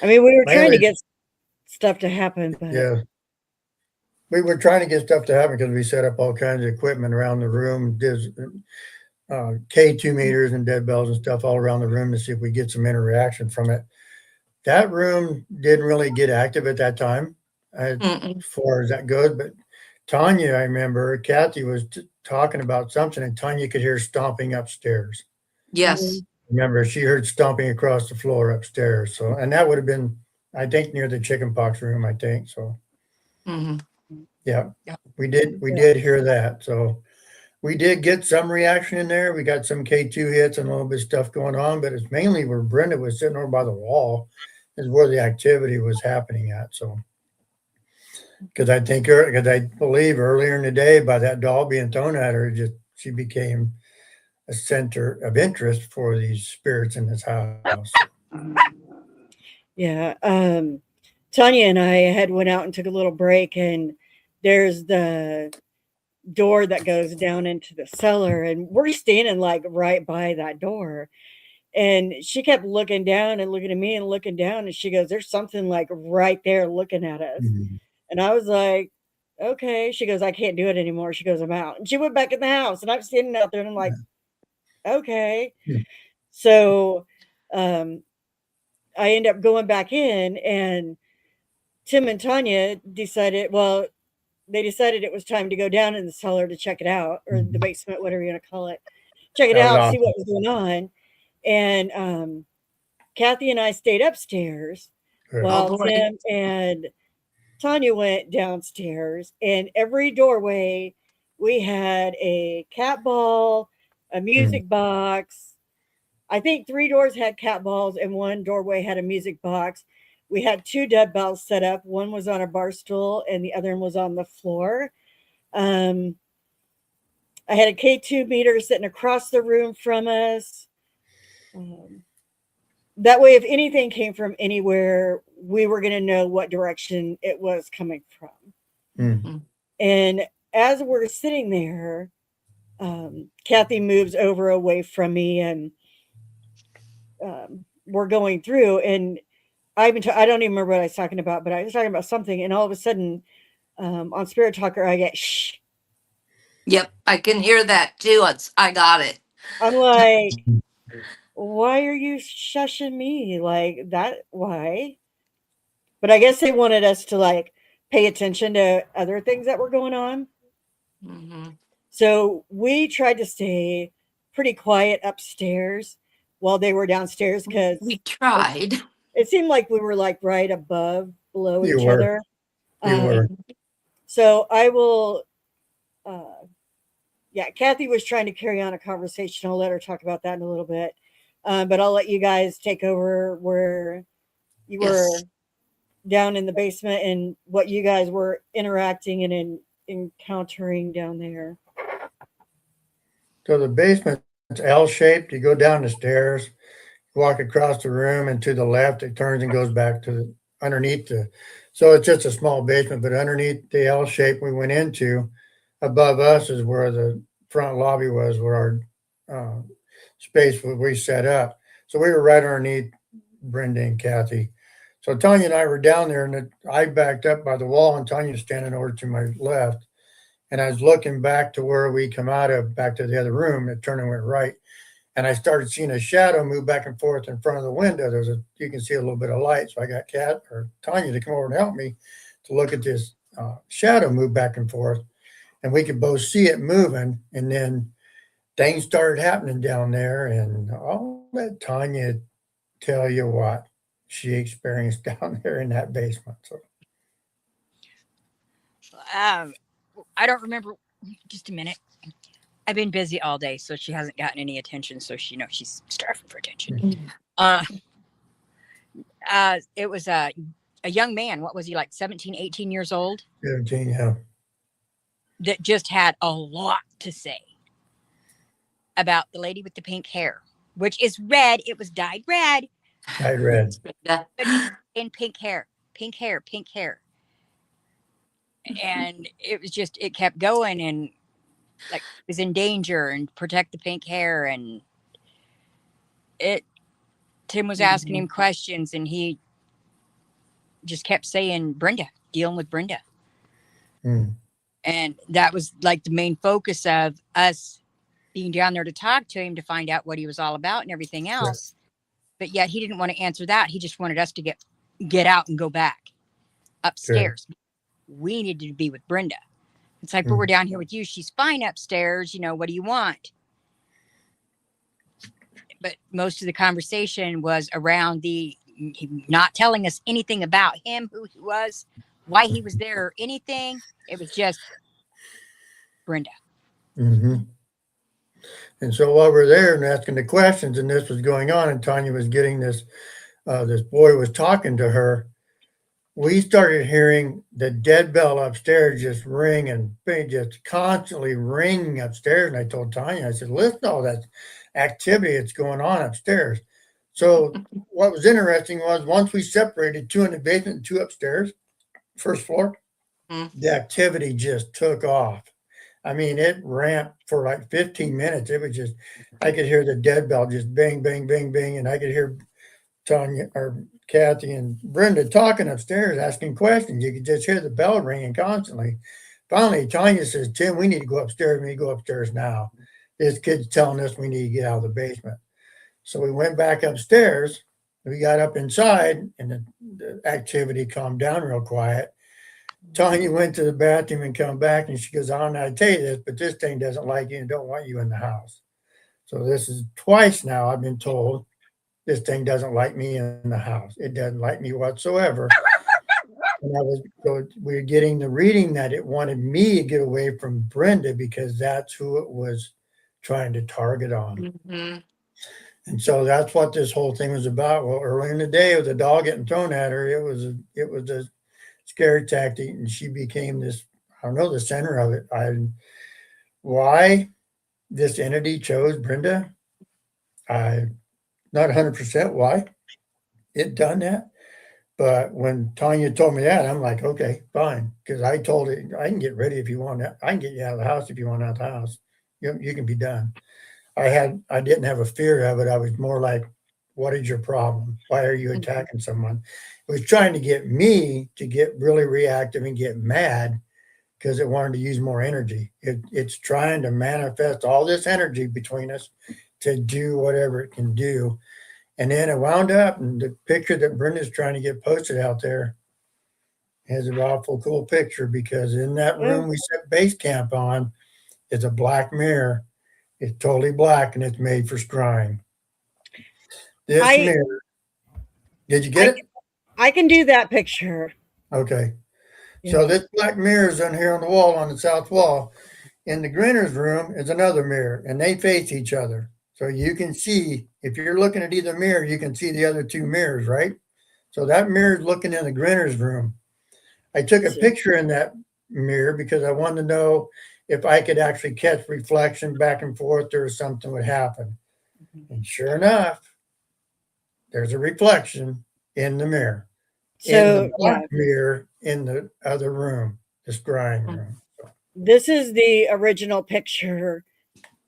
I mean, we were trying to Mainly, get stuff to happen, but yeah. We were trying to get stuff to happen because we set up all kinds of equipment around the room, did K2 meters and dead bells and stuff all around the room to see if we get some interaction from it. That room didn't really get active at that time, as mm-mm. far as that goes. But Tanya, I remember Kathy was talking about something, and Tanya could hear stomping upstairs. Yes. Mhm. Remember, she heard stomping across the floor upstairs. So, and that would have been, I think, near the chickenpox room. I think so. Hmm. Yeah, Yeah. we Yeah. did hear that. So we did get some reaction in there. We got some K2 hits and a little bit of stuff going on, but it's mainly where Brenda was sitting over by the wall is where the activity was happening at. So, because I believe earlier in the day by that doll being thrown at her, just she became a center of interest for these spirits in this house. Yeah. Tanya and I had went out and took a little break, and there's the door that goes down into the cellar, and we're standing like right by that door. And she kept looking down and looking at me and looking down, and she goes, "There's something like right there looking at us." Mhm. And I was like, "Okay." She goes, "I can't do it anymore." She goes, "I'm out." And she went back in the house, and I'm standing out there, and I'm like, "Okay." Yeah. So, um, I end up going back in, and Tim and Tanya decided, well, they decided it was time to go down in the cellar to check it out, or the Mhm. basement, whatever you want to call it, check it That was out, see awesome. what was going on. And Kathy and I stayed upstairs Good. Oh while boy. Tim and Tanya went downstairs. And every doorway, we had a cat ball, a Mm. music box. I think three doors had cat balls, and one doorway had a music box. We had two dead bells set up. One was on a bar stool, and the other one was on the floor. Um, I had a K2 meter sitting across the room from us. Um, that way, if anything came from anywhere, we were going to know what direction it was coming from. Mm. Mhm. And as we're sitting there, Kathy moves over away from me, and we're going through. And I don't even remember what I was talking about, but I was talking about something, and all of a sudden, on Spirit Talker, I get shh. Yep, I can hear that too. I got it. I'm like, why are you shushing me like that? Why? But I guess they wanted us to like pay attention to other things that were going on. Hmm. So we tried to stay pretty quiet upstairs while they were downstairs because We it, tried. it seemed like we were like right above below You each were. other. You were. So I will, yeah, Kathy was trying to carry on a conversation. I'll let her talk about that in a little bit. But I'll let you guys take over where you were Yes. down in the basement and what you guys were interacting and encountering down there. So the basement's L-shaped. You go down the stairs, walk across the room, and to the left, it turns and goes back to underneath the. So it's just a small basement, but underneath the L shape we went into, above us is where the front lobby was, where our space where we set up. So we were right underneath Brenda and Kathy. So Tanya and I were down there, and I backed up by the wall, and Tanya's standing over to my left. And I was looking back to where we come out of, back to the other room, and turned and went right. And I started seeing a shadow move back and forth in front of the window. You can see a little bit of light. So I got Tanya to come over and help me to look at this shadow move back and forth. And we could both see it moving. And then things started happening down there. And I'll let Tanya tell you what she experienced down there in that basement. So I don't remember. Just a minute. I've been busy all day, so she hasn't gotten any attention. So she's starving for attention. It was a young man. What was he, like 17, 18 years old? 17, yeah. That just had a lot to say about the lady with the pink hair, which is red. It was dyed red. I read. In pink hair. And it was just, it kept going, and like was in danger and protect the pink hair. And Tim was asking him questions, and he just kept saying, Brenda, dealing with Brenda. And that was like the main focus of us being down there to talk to him, to find out what he was all about and everything else. But yet he didn't want to answer that. He just wanted us to get out and go back upstairs. Sure. We needed to be with Brenda. It's like, but we're down here with you. She's fine upstairs. What do you want? But most of the conversation was around not telling us anything about him, who he was, why he was there, or anything. It was just Brenda. Mm-hmm. And so while we're there and asking the questions, and this was going on, and Tanya was getting this, this boy was talking to her, we started hearing the dead bell upstairs just ring and just constantly ringing upstairs. And I told Tanya, I said, listen to all that activity that's going on upstairs. So what was interesting was once we separated, 2 in the basement and 2 upstairs, first floor, the activity just took off. I mean, it ramped for like 15 minutes. It was just, I could hear the dead bell just bang, bang, bang, bang. And I could hear Tanya or Kathy and Brenda talking upstairs, asking questions. You could just hear the bell ringing constantly. Finally, Tanya says, Tim, we need to go upstairs. We need to go upstairs now. This kid's telling us we need to get out of the basement. So we went back upstairs. We got up inside, and the activity calmed down real quiet. Tanya went to the bathroom and come back, and she goes, I don't know how to tell you this, but this thing doesn't like you and don't want you in the house. So this is twice now I've been told this thing doesn't like me in the house. It doesn't like me whatsoever. And we're getting the reading that it wanted me to get away from Brenda because that's who it was trying to target on. Mm-hmm. And so that's what this whole thing was about. Well, early in the day with the dog getting thrown at her, it was a scare tactic, and she became this, I don't know, the center of it. Why this entity chose Brenda, I'm not 100% why it done that. But when Tanya told me that, I'm like, okay, fine. Because I told it, I can get ready if you want. I can get you out of the house if you want out of the house. You can be done. I didn't have a fear of it. I was more like, what is your problem? Why are you attacking someone? It was trying to get me to get really reactive and get mad because it wanted to use more energy. It's trying to manifest all this energy between us to do whatever it can do. And then it wound up, and the picture that Brenda's trying to get posted out there is an awful cool picture, because in that room we set base camp on is a black mirror. It's totally black, and it's made for scrying. This mirror, did you get it? I can do that picture. Okay. Yeah. So this black mirror is on here on the wall, on the south wall. In the Grinner's room is another mirror, and they face each other. So you can see, if you're looking at either mirror, you can see the other two mirrors, right? So that mirror is looking in the Grinner's room. I took a So- picture in that mirror because I wanted to know if I could actually catch reflection back and forth or something would happen. And sure enough, there's a reflection in the mirror, in the So yeah, black mirror in the other room, this drying room. this is the original picture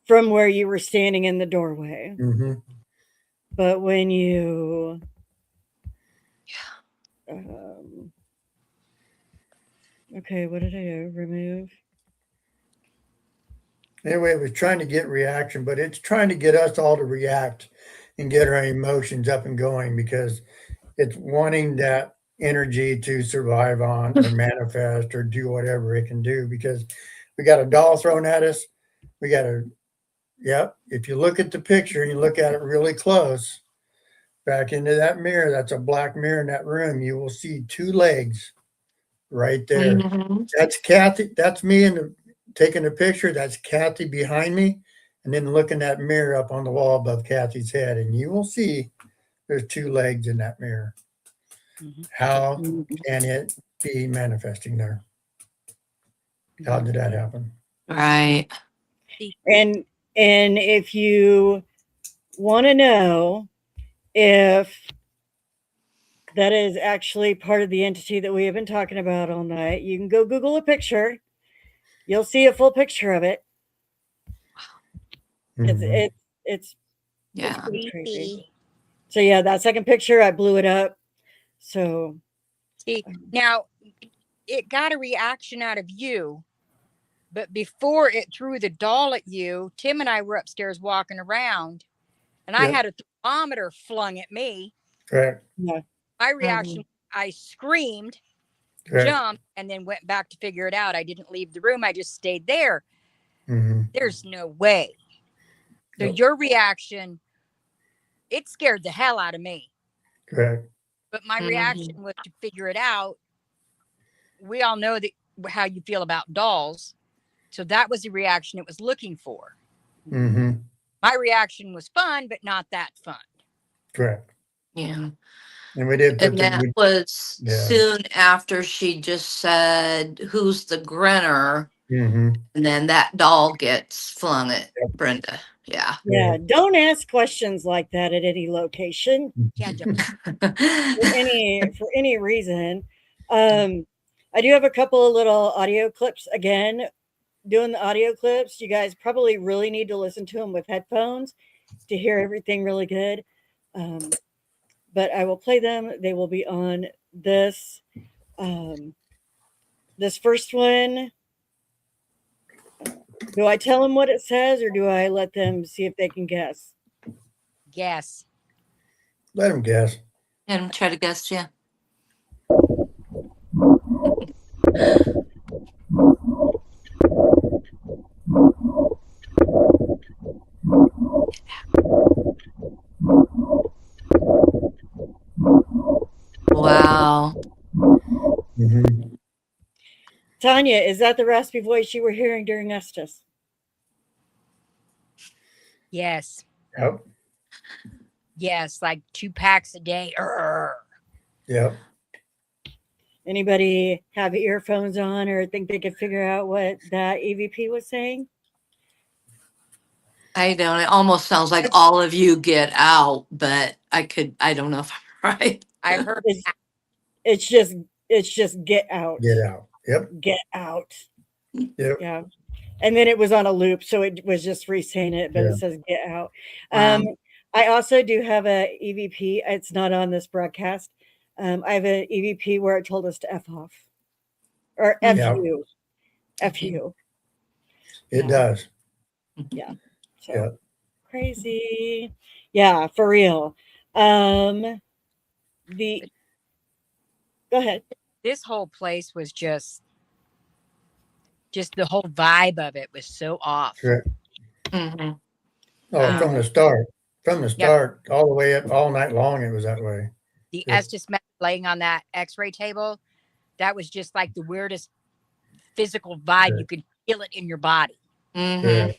from where you were standing in the doorway. Mm-hmm. But when you um, okay, what did I do? Remove. Anyway, it was trying to get reaction, but it's trying to get us all to react and get our emotions up and going because it's wanting that energy to survive on or manifest or do whatever it can do because we got a doll thrown at us. We got a, yep. If you look at the picture and you look at it really close, back into that mirror, that's a black mirror in that room, you will see two legs right there. Mhm. That's Kathy. That's me in the taking a picture. That's Kathy behind me. And then look in that mirror up on the wall above Kathy's head. And you will see there's two legs in that mirror. Mhm. How Mhm. can it be manifesting there? How did that happen? Right. And if you want to know if that is actually part of the entity that we have been talking about all night, you can go Google a picture. You'll see a full picture of it. It's Mhm. it's it's Yeah. pretty crazy. So yeah, that second picture, I blew it up. So See, now it got a reaction out of you, but before it threw the doll at you, Tim and I were upstairs walking around, and I Yep. had a thermometer flung at me. Correct. yeah, My reaction, I screamed, Correct. jumped, and then went back to figure it out. I didn't leave the room. I just stayed there. Mm-hmm. There's no way. So Nope. your reaction, it scared the hell out of me. Correct. But my Mhm. reaction was to figure it out. We all know that how you feel about dolls. So that was the reaction it was looking for. Mm-hmm. My reaction was fun, but not that fun. Correct. Yeah. And we did put And that the, was yeah. soon after she just said, "Who's the grinner?" Mm-hmm. And then that doll gets flung at Yep. Brenda. Yeah. yeah. Don't ask questions like that at any location Yeah, don't. for any reason. I do have a couple of little audio clips again. Doing the audio clips, you guys probably really need to listen to them with headphones to hear everything really good. But I will play them. They will be on this this first one. Do I tell them what it says or do I let them see if they can guess? Guess. Let him guess. And try to guess, yeah. Wow. Mm-hmm. Tanya, is that the raspy voice you were hearing during Estes? Yes. Yep. Yes. Like 2 packs a day. Yep. Anybody have earphones on or think they could figure out what that EVP was saying? I don't. It almost sounds like all of you get out, but I don't know if I'm right. I heard It's, that. it's just get out. Get out. Yep. Get out. Yep. Yeah. And then it was on a loop, so it was just re-saying it, but Yeah. it says get out. Wow. I also do have a EVP. It's not on this broadcast. I have an EVP where it told us to F off. Or F Yeah. you. F you. It Yeah. does. Yeah. So Yeah. crazy. Yeah, for real. The go ahead. This whole place was just the whole vibe of it was so off. Correct. Hmm. Oh, from the start. From the Yep. start, all the way up, all night long, it was that way. The Yep. Estes method laying on that X-ray table, That was just like the weirdest physical vibe. Yeah. You could feel it in your body, Yeah. Mm-hmm.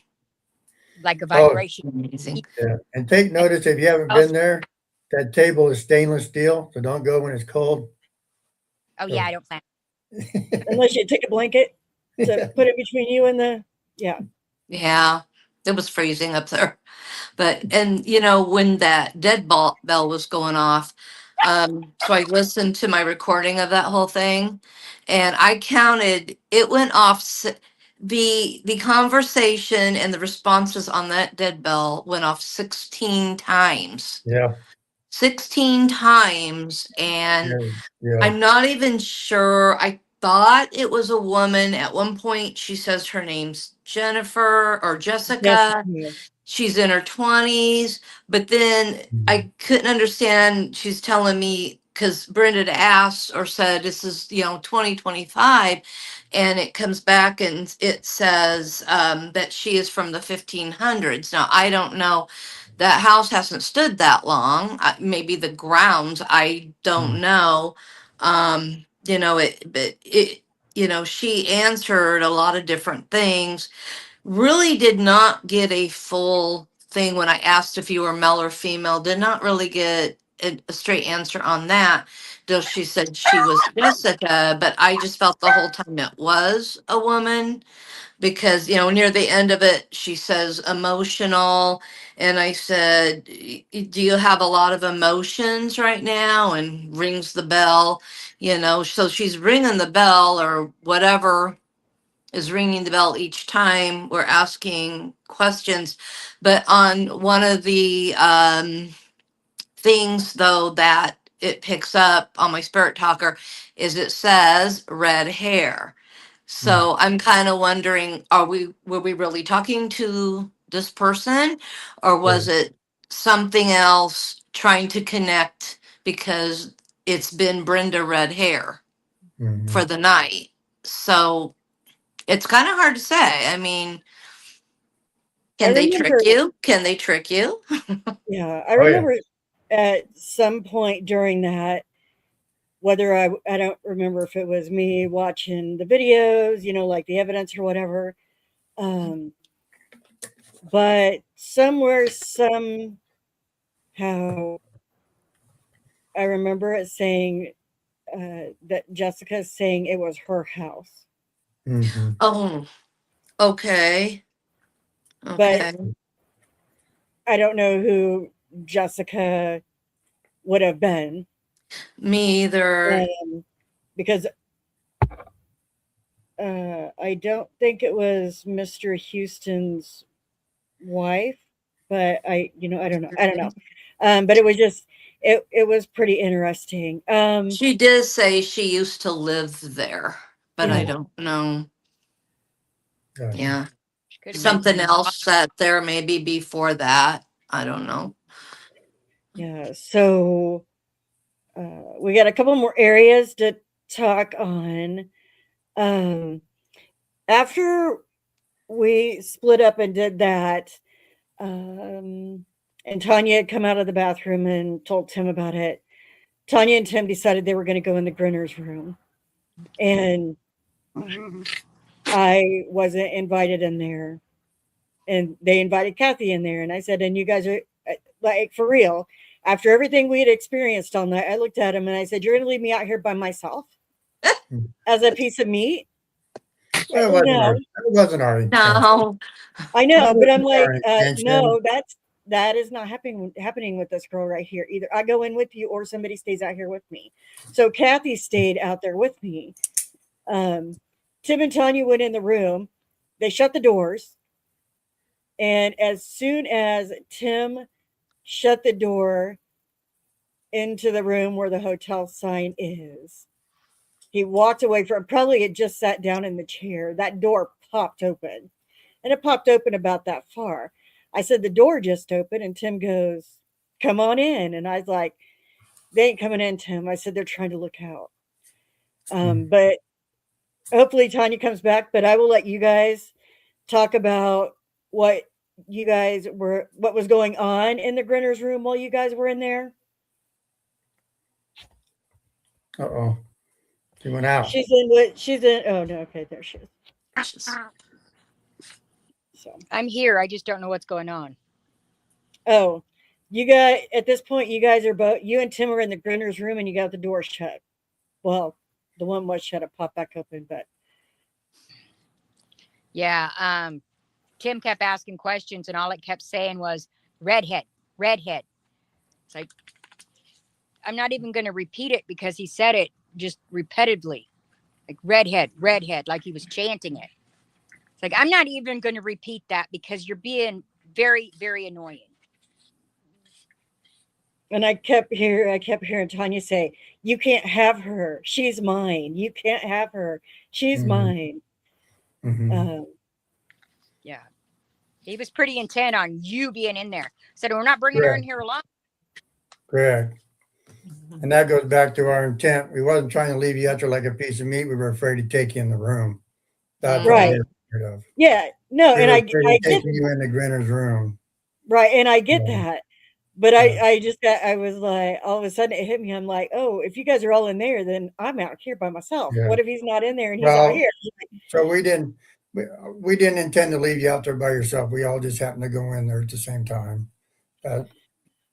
like a Oh, vibration. Amazing. yeah. And take notice if you haven't Oh, been there, that table is stainless steel, so don't go when it's cold. oh yeah, So, I don't plan. Unless you take a blanket to yeah. put it between you and the, yeah. Yeah, it was freezing up there. But, and you know, when that bell was going off, so I listened to my recording of that whole thing, and I counted, it went off, the conversation and the responses on that dead bell went off 16 times. Yeah. 16 times, and Yeah. I'm not even sure. I thought it was a woman. At one point, she says her name's Jennifer or Yes. Jessica. Yeah. She's in her 20s, but then I couldn't understand. She's telling me because Brenda had asked or said, this is, 2025. And it comes back and it says that she is from the 1500s. Now, I don't know. That house hasn't stood that long. Maybe the grounds, I don't know. She answered a lot of different things, really did not get a full thing when I asked if you were male or female, did not really get a straight answer on that. Though she said she was Jessica, but I just felt the whole time it was a woman because, near the end of it, she says emotional. And I said, Do you have a lot of emotions right now?" And rings the bell, so she's ringing the bell or whatever is ringing the bell each time we're asking questions. But on one of the things, though, that it picks up on my spirit talker is it says red hair. So I'm kind of wondering, were we really talking to this person, or was it something else trying to connect because it's been Brenda red hair Mhm. for the night? So it's kind of hard to say. I mean, I can they remember, trick you? Can they trick you? yeah, I Oh, yeah. remember at some point during that, whether I don't remember if it was me watching the videos, like the evidence or whatever. Um, but somewhere, somehow, I remember it saying that Jessica's saying it was her house, Mhm. Oh, okay. but Okay. I don't know who Jessica would have been, Me either. because I don't think it was Mr. Houston's wife, but I don't know. I don't know. But it was just it was pretty interesting. She did say she used to live there, but I Yeah, don't know. Gotcha. Yeah. Could have been Something some. else sat there maybe before that. I don't know. yeah. So we got a couple more areas to talk on. Um, after we split up and did that, and Tanya had come out of the bathroom and told Tim about it. Tanya and Tim decided they were going to go in the Grinner's room, and I wasn't invited in there. And they invited Kathy in there, and I said, "And you guys are like for real?" After everything we had experienced all night, I looked at him and I said, "You're going to leave me out here by myself as a piece of meat?" Well, No, it wasn't our intention. No. I That know, but I'm wasn't like, our intention. no, that is not happening with this girl right here. Either I go in with you or somebody stays out here with me. So Kathy stayed out there with me. Um, Tim and Tanya went in the room. They shut the doors, and as soon as Tim shut the door into the room where the hotel sign is, he walked away from. Probably had just sat down in the chair. That door popped open, and it popped open about that far. I said, "The door just opened," and Tim goes, "Come on in." And I was like, "They ain't coming in, Tim." I said, "They're trying to look out." But hopefully Tanya comes back. But I will let you guys talk about what what was going on in the Grinner's room while you guys were in there. Uh-oh. She went out. she's in, oh no, okay, there she is. So, I'm here. I just don't know what's going on. oh, you got, at this point, you guys are both, you and Tim are in the Grinner's room and you got the door shut. Well, the one was shut, it popped back open, but Yeah. Tim kept asking questions, and all it kept saying was redhead, redhead. It's like, I'm not even going to repeat it because he said it just repetitively, like redhead, redhead, like he was chanting it. It's like, I'm not even going to repeat that because you're being very, very annoying. and I kept hearing Tanya say, "You can't have her. She's mine. You can't have her. She's Mhm. mine." Mhm. Yeah. He was pretty intent on you being in there. Said, we're not bringing her in Correct. here alone. Correct. And that goes back to our intent. We wasn't trying to leave you out there like a piece of meat. We were afraid to take you in the room. That's what Right. we were scared of. Yeah. No, We and were I afraid I of get taking you in the Grinner's room. right, and I get Yeah. that. But Yeah. I just got, I was like, all of a sudden it hit me. I'm like, oh, if you guys are all in there, then I'm out here by myself. Yeah. What if he's not in there and he's out Well, here? so we didn't intend to leave you out there by yourself. We all just happened to go in there at the same time. That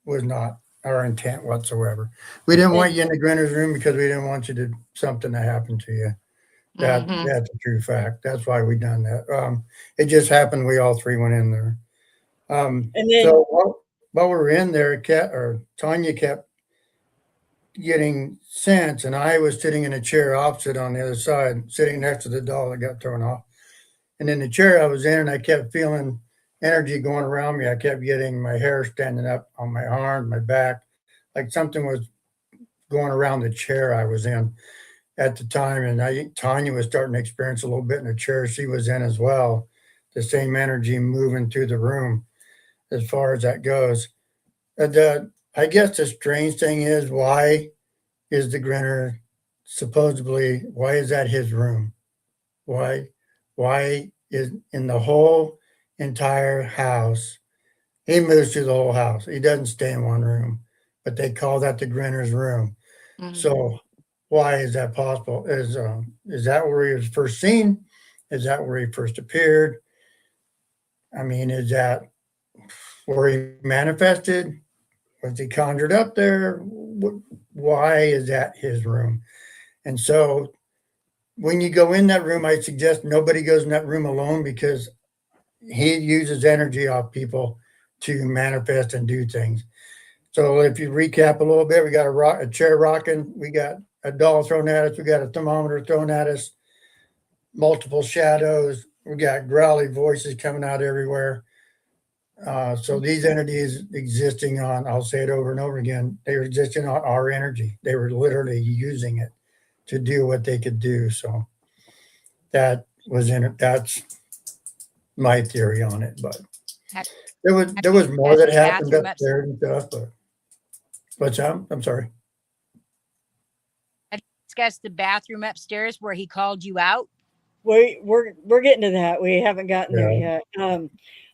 was not our intent whatsoever. We didn't want you in the Grinner's room because we didn't want you to something to happen to you. That's a true fact. That's why we done that. It just happened. We all three went in there. And then So while we were in there, Tanya kept getting sense, and I was sitting in a chair opposite on the other side, sitting next to the doll that got thrown off. And in the chair I was in, and I kept feeling energy going around me. I kept getting my hair standing up on my arm, my back, like something was going around the chair I was in at the time. And I think Tanya was starting to experience a little bit in the chair she was in as well. The same energy moving through the room as far as that goes. I guess the strange thing is, why is the Grinner supposedly, why is that his room? Why why is in the whole entire house? He moves through the whole house. He doesn't stay in one room, but they call that the Grinner's room. So why is that possible? Is that where he was first seen? Is that where he first appeared? I mean, is that where he manifested? Was he conjured up there? Why is that his room? And so when you go in that room, I suggest nobody goes in that room alone, because he uses energy off people to manifest and do things. So if you recap a little bit, we got a chair rocking, we got a doll thrown at us, we got a thermometer thrown at us, multiple shadows, we got growly voices coming out everywhere. So these entities existing on, I'll say it over and over again, they were existing on our energy. They were literally using it to do what they could do. So that's my theory on it. But there was more that happened upstairs and stuff. But what's that? I'm sorry. Have you discussed the bathroom upstairs where he called you out? we're getting to that. We haven't gotten there Yeah. yet.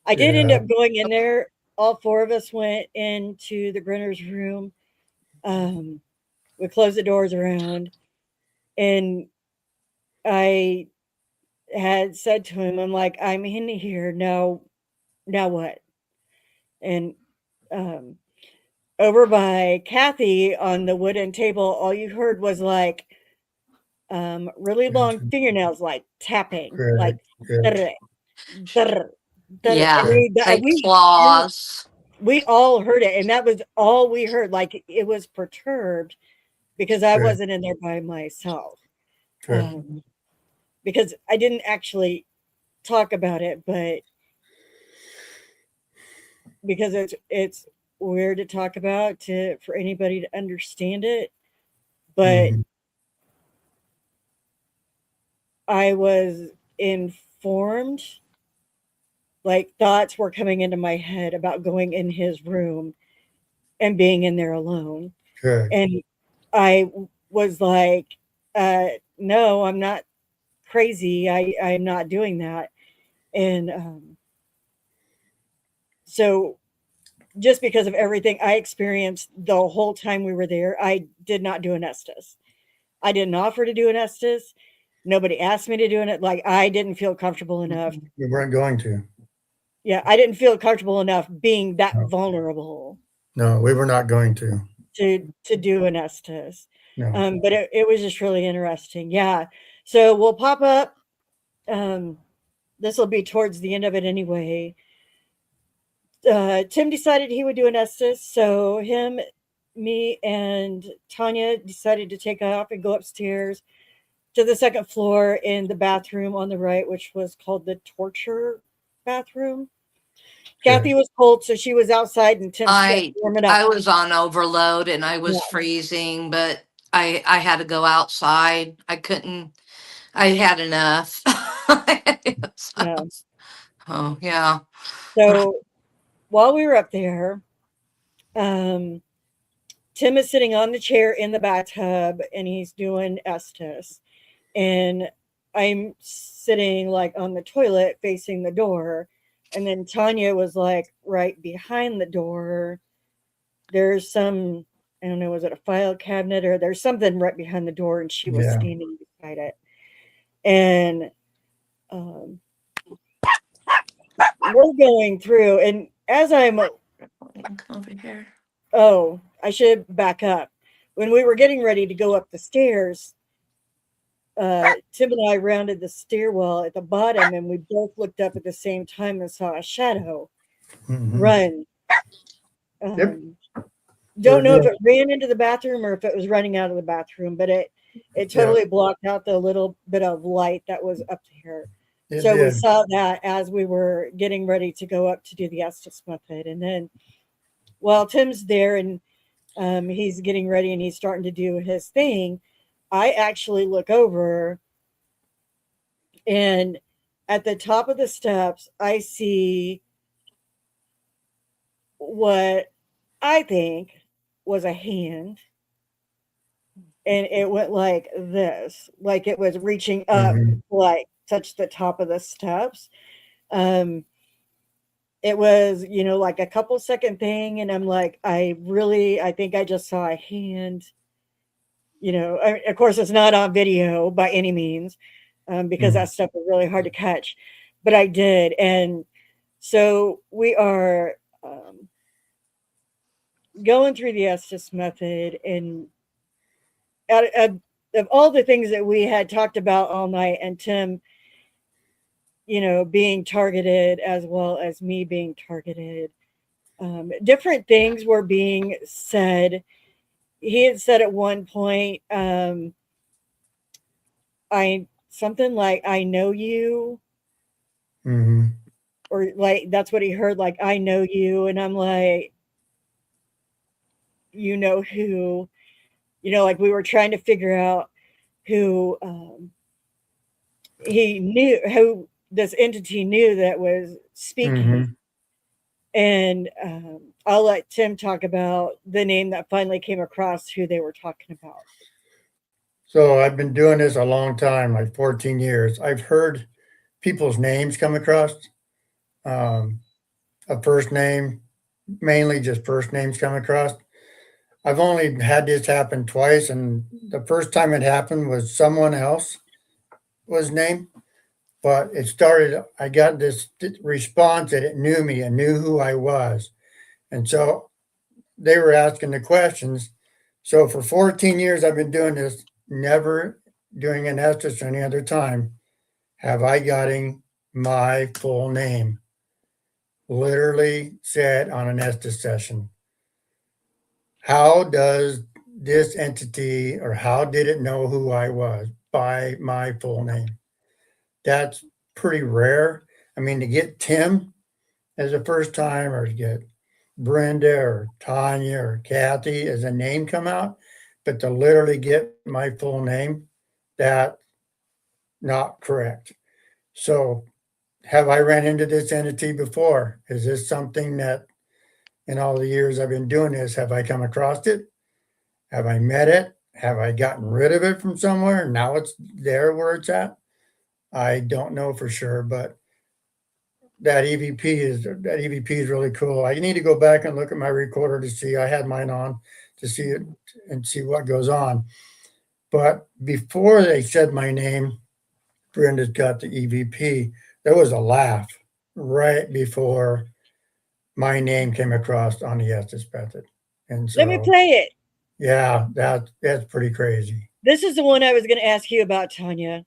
I did end up going in there. All four of us went into the Grinner's room. We closed the doors around, and I had said to him, I'm like, I'm in here now. Now what? And over by Kathy on the wooden table, all you heard was like really long fingernails, like tapping, like Correct. Yeah, and like claws. we all heard it, and that was all we heard. Like it was perturbed because I Correct. wasn't in there by myself. Correct. Because I didn't actually talk about it, but because it's weird to talk about for anybody to understand it. But Mhm. I was informed, like thoughts were coming into my head about going in his room and being in there alone. Correct. And I was like, no, I'm not crazy. I'm not doing that. And so just because of everything I experienced the whole time we were there, I did not do an Estes. I didn't offer to do an Estes. Nobody asked me to do it. Like, I didn't feel comfortable enough. We weren't going to. Yeah, I didn't feel comfortable enough being that No. vulnerable No, we were not going to. to do an Estes. No. But it was just really interesting. Yeah. So we'll pop up. This will be towards the end of it anyway. Tim decided he would do an Estes, so him, me, and Tanya decided to take off and go upstairs to the second floor in the bathroom on the right, which was called the torture bathroom. Okay. Kathy was cold, so she was outside, and Tim I warming up. I was on overload and I was Yeah. freezing, but I had to go outside. I couldn't. I had enough. Yeah. Oh yeah. So while we were up there, um, Tim is sitting on the chair in the bathtub, and he's doing Estes, and I'm sitting like on the toilet facing the door, and then Tanya was like right behind the door. There's some, I don't know, was it a file cabinet or there's something right behind the door, and she was Yeah. standing beside it. And um, we're going through, and as I'm, Over here. oh, I should back up. When we were getting ready to go up the stairs, Tim and I rounded the stairwell at the bottom, and we both looked up at the same time and saw a shadow Mhm. run. Yep. Don't know if did. it ran into the bathroom or if it was running out of the bathroom, but it totally blocked out the little bit of light that was up there. It So we did. saw that as we were getting ready to go up to do the Estes method. And then while Tim's there and he's getting ready and he's starting to do his thing, I actually look over, and at the top of the steps, I see what I think was a hand. And it went like this, like it was reaching up, Mhm. like touch the top of the steps. Um, it was, like a couple second thing. And I'm like, I think I just saw a hand. Of course, it's not on video by any means, because Mhm. that stuff is really hard to catch. But I did. And so we are going through the Estes method. And of all the things that we had talked about all night, and Tim, being targeted as well as me being targeted, different things were being said. He had said at one point, I something like, I know you, Mhm. or like that's what he heard, like, I know you. And I'm like, you know who? Like we were trying to figure out who he knew, who this entity knew that was speaking. Mhm. And I'll let Tim talk about the name that finally came across who they were talking about. So I've been doing this a long time, like 14 years. I've heard people's names come across, um, a first name, mainly just first names come across. I've only had this happen twice, and the first time it happened was someone else was named, but it started, I got this response that it knew me and knew who I was. And so they were asking the questions. So for 14 years, I've been doing this, never doing an Estes any other time have I gotten my full name literally said on an Estes session. How does this entity, or how did it know who I was by my full name? That's pretty rare. I mean, to get Tim as a first time, or to get Brenda or Tanya or Kathy as a name come out, but to literally get my full name, that's not correct. So have I ran into this entity before? Is this something that in all the years I've been doing this, have I come across it? Have I met it? Have I gotten rid of it from somewhere? Now it's there where it's at? I don't know for sure, but that EVP is really cool. I need to go back and look at my recorder to see. I had mine on to see it and see what goes on. But before they said my name, Brenda's got the EVP, there was a laugh right before my name came across on the Estes method. And Let me so, play it. yeah, that's pretty crazy. This is the one I was going to ask you about, Tanya.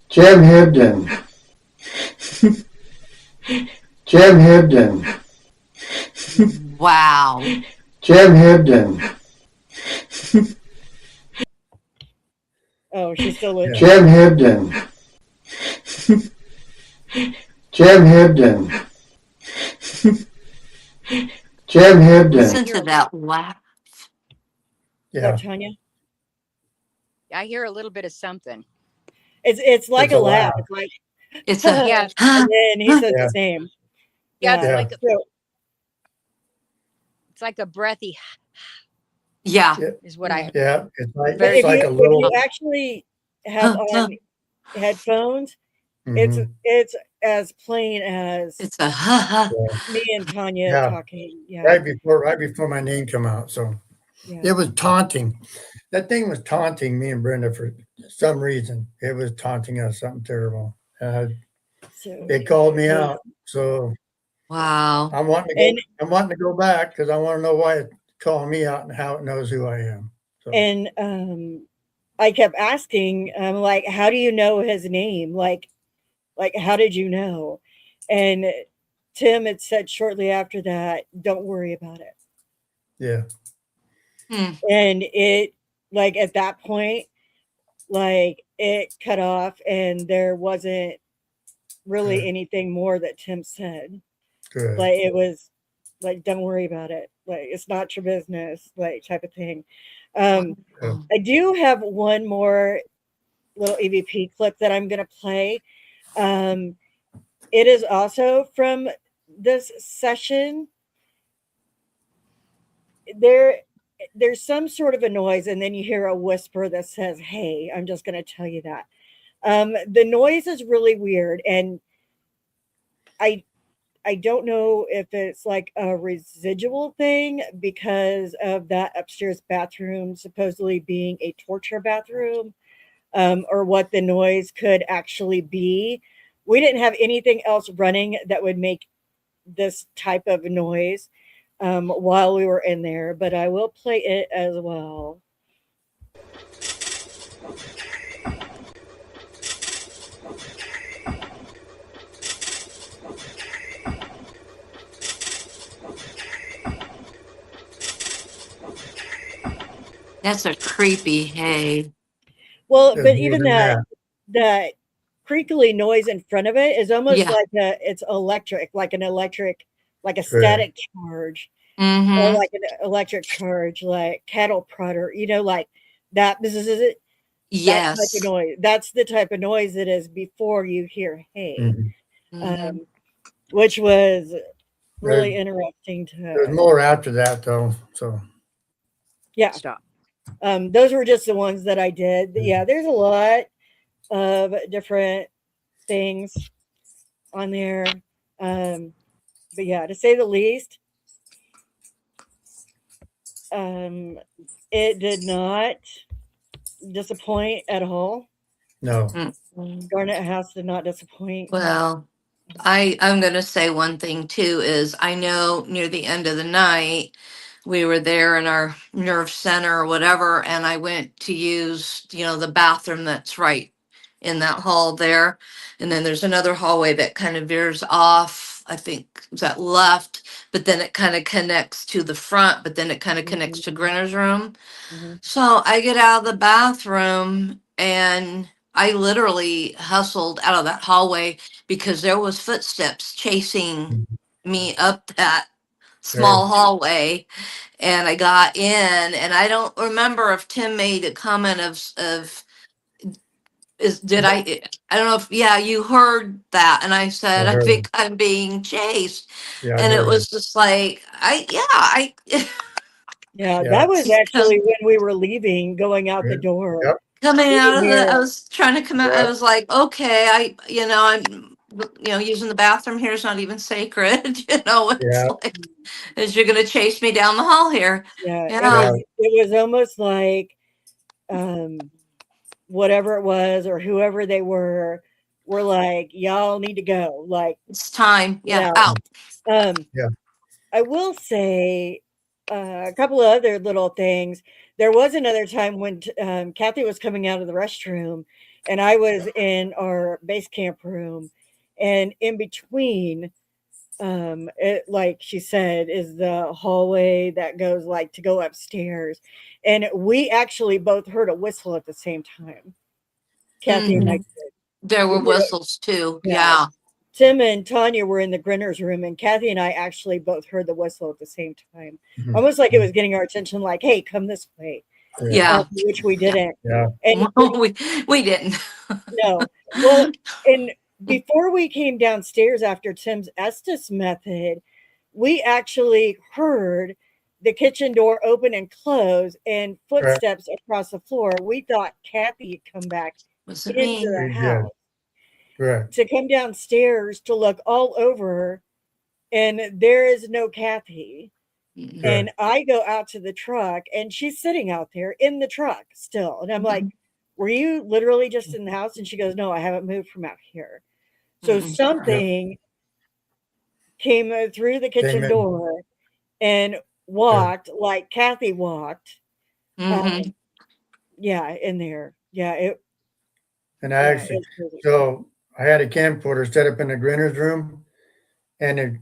Jim Hibden. Jim Hibden. Wow. Jim Hibden. Oh, she's still listening. Jim Hibden. Jim Hibden. Jim Hibden. Listen to that laugh. Yeah, What, Tanya? I hear a little bit of something. It's like It's a a laugh. laugh. It's like, It's a Yeah. and then he says Yeah. his name. Yeah, it's Yeah. like So, it's like a breathy yeah. is what I heard. yeah. It's like but Very it's like a if little. you actually have on headphones, Mhm. it's as plain as It's a ha. me and Tanya Yeah. talking. Yeah. right before my name come out. So Yeah. it was taunting. That thing was taunting me and Brenda for some reason. It was taunting us something terrible. So, It called me yeah. out. So Wow. I'm wanting to go back because I want to know why it's calling me out and how it knows who I am. So And I kept asking, like, how do you know his name? Like, how did you know? And Tim had said shortly after that, don't worry about it. yeah, Hmm. And it, like, at that point, like, it cut off, and there wasn't really Good. anything more that Tim said. good. Like, it was like, don't worry about it. Like, it's not your business, like, type of thing. I do have one more little EVP clip that I'm going to play. It is also from this session. There's some sort of a noise, and then you hear a whisper that says, "Hey." I'm just going to tell you that. The noise is really weird, and I I don't know if it's like a residual thing because of that upstairs bathroom supposedly being a torture bathroom, or what the noise could actually be. We didn't have anything else running that would make this type of noise while we were in there, but I will play it as well. That's a creepy hey. Well, There's but more even than that creakly noise in front of it is almost Yeah. like it's electric, like an electric, like a Good. static charge, or Mm-hmm. like an electric charge, like cattle prodder, like that. This is it. That type of Yes. noise. That's the type of noise it is before you hear "hey," Mhm. Mm-hmm. which was really There's interesting there's to. more after that though. So Yeah. Stop. Those were just the ones that I did. Yeah, there's a lot of different things on there. But yeah, to say the least, it did not disappoint at all. no, Mm-hmm. Garnett House did not disappoint. Well, I'm gonna say one thing too is I know near the end of the night we were there in our nerve center or whatever, and I went to use, the bathroom that's right in that hall there. And then there's another hallway that kind of veers off, I think is that left, but then it kind of connects to the front, but then it kind of connects to Grinner's room. Mhm. So I get out of the bathroom and I literally hustled out of that hallway because there was footsteps chasing me up that small Sure. hallway, and I got in, and I don't remember if Tim made a comment of is did I don't know if, yeah, you heard that, and I I said I heard him. think I'm being chased, Yeah, I and it heard him. was just like I Yeah, Yeah. that was just actually when we were leaving, going out the Yep. door. Yep. coming We out could of hear I was trying to come out. I Yep. was like, okay, I'm using the bathroom here is not even sacred. It's Yeah, like, is you're gonna chase me down the hall here? Yeah, Yeah. it was almost like um whatever it was or whoever they were like, y'all need to go, like, It's time. get Yeah, out. out. Um, yeah, I will say a couple of other little things. There was another time when Kathy was coming out of the restroom, and I was in our base camp room, and in between, it, like she said, is the hallway that goes like to go upstairs, and we actually both heard a whistle at the same time. Kathy and I Hmm. did. There We were heard whistles too. yeah. Yeah. Tim and Tanya were in the Grinner's room, and Kathy and I actually both heard the whistle at the same time, mhm, almost like it was getting our attention, like, "Hey, come this way," yeah, Yeah. which we Yeah. didn't. yeah, And we didn't. no, well, and before we came downstairs after Tim's Estes method, we actually heard the kitchen door open and close and correct. footsteps across the floor. We thought Kathy had come back Wasn't into me. the We did, house correct. to come downstairs to look all over, and there is no Kathy. Mm-mm. Correct. And I go out to the truck, and she's sitting out there in the truck still. And I'm like, "Were you literally just in the house?" And she goes, "No, I haven't moved from out here." So Mm-mm. Yeah, something came through the came kitchen in. door and Yeah. walked like Kathy walked. Mm-hmm. Um, yeah, in there. And I Yeah, actually, it's crazy. so I had a camcorder set up in the Grinner's room, and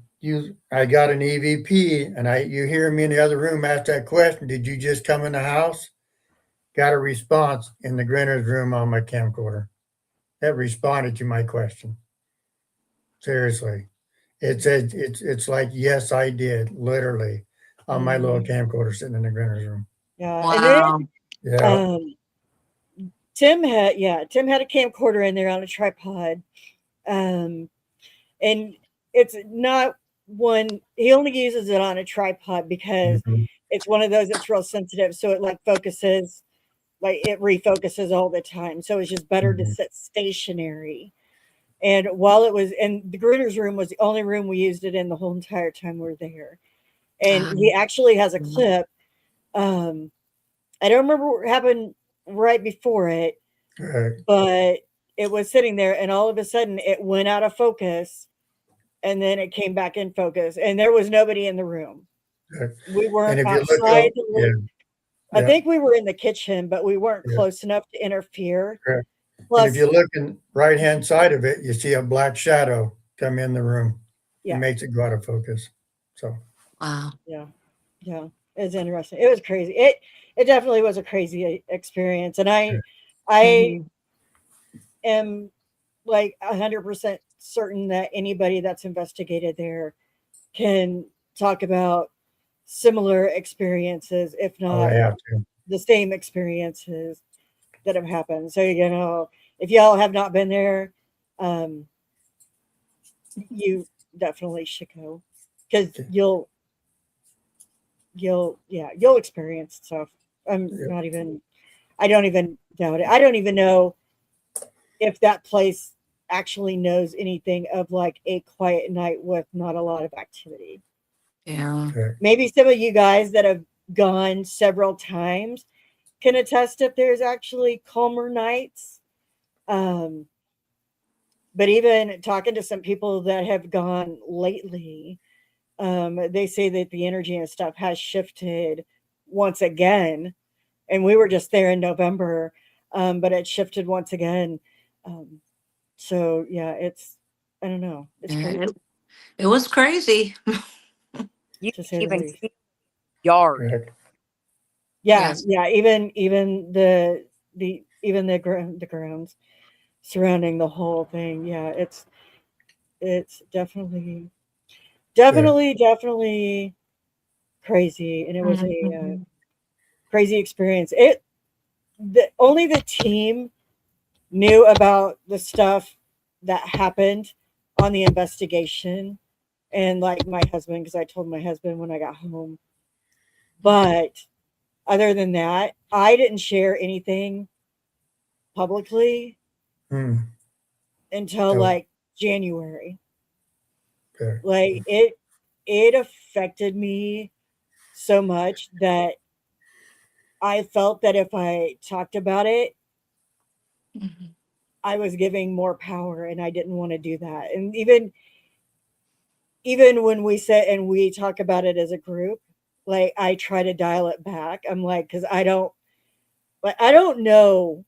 I got an EVP, and you hear me in the other room ask that question, did you just come in the house? Got a response in the Grinner's room on my camcorder. That responded to my question. Seriously. It said, it's like, yes, I did, literally, on my little camcorder sitting in the Grinner's room. Yeah, and then Wow. Yeah, um, Tim had a camcorder in there on a tripod. Um, and it's not one he only uses it on a tripod because mhm, it's one of those that's real sensitive, so it like focuses, like it refocuses all the time, so it's just better to mhm, sit stationary. And while it was in the Gruner's room was the only room we used it in the whole entire time we are there. And he actually has a clip. um I don't remember what happened right before it, correct. but it was sitting there, and all of a sudden it went out of focus, and then it came back in focus, and there was nobody in the room. Correct. We And weren't if you look outside up, yeah, I yeah, think we were in the kitchen, but we weren't yeah, close enough to interfere. correct. And if Plus, you look in right-hand side of it, you see a black shadow come in the room. It yeah, makes it go out of focus. So, Wow. yeah, yeah. It's interesting. It was crazy. It definitely was a crazy experience, and yeah, I Mhm. am like 100% certain that anybody that's investigated there can talk about similar experiences, if oh, I not have to. the same experiences that have happened. So, if y'all have not been there, um, you definitely should go because Okay. you'll experience stuff. Yeah, I don't even doubt it. I don't even know if that place actually knows anything of like a quiet night with not a lot of activity. Yeah. correct. Maybe some of you guys that have gone several times can attest if there's actually calmer nights. Um, but even talking to some people that have gone lately, they say that the energy and stuff has shifted once again. And we were just there in November, but it shifted once again. Um, so yeah, I don't know, it's Yeah, crazy it was crazy. You to can say the even least. feel yard. Correct. Yeah, Yes. yeah, even the grounds surrounding the whole thing. Yeah, it's definitely Yeah. definitely crazy, and it was a Mhm. crazy experience. Only the team knew about the stuff that happened on the investigation, and like my husband, because I told my husband when I got home. But other than that, I didn't share anything publicly Hmm. until So, like January. Fair. Like it affected me so much that I felt that if I talked about it, Mhm. I was giving more power and I didn't want to do that. And even when we sit and we talk about it as a group, like I try to dial it back. I'm like, because I don't know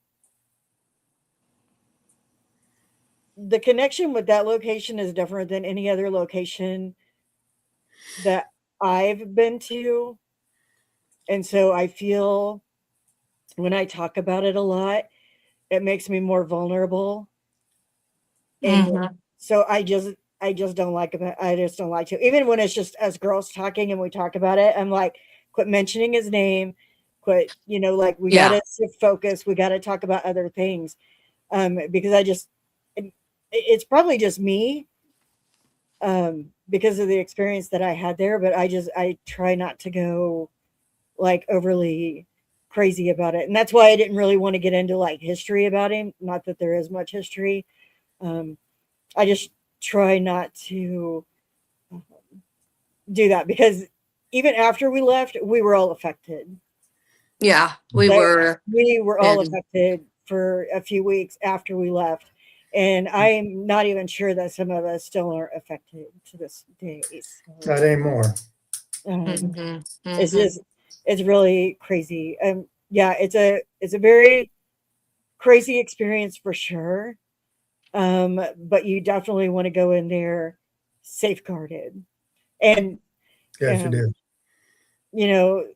the connection with that location is different than any other location that I've been to. And so I feel when I talk about it a lot, it makes me more vulnerable. And Mhm. so I just don't like it. I just don't like to. Even when it's just us girls talking and we talk about it, I'm like, quit mentioning his name. Quit, like we Yeah. gotta shift focus. We gotta talk about other things. Because it's probably just me, because of the experience that I had there, but I try not to go like overly crazy about it. And that's why I didn't really want to get into like history about him. Not that there is much history. Um, I just try not to do that because even after we left, we were all affected. Yeah. We Like, were we were all in. affected for a few weeks after we left. And I'm not even sure that some of us still are affected to this day. So, Not anymore. um, Mhm. it's Mhm. just, it's really crazy. Yeah, it's a very crazy experience for sure. But you definitely want to go in there safeguarded. And, Yes, it um, is. you know,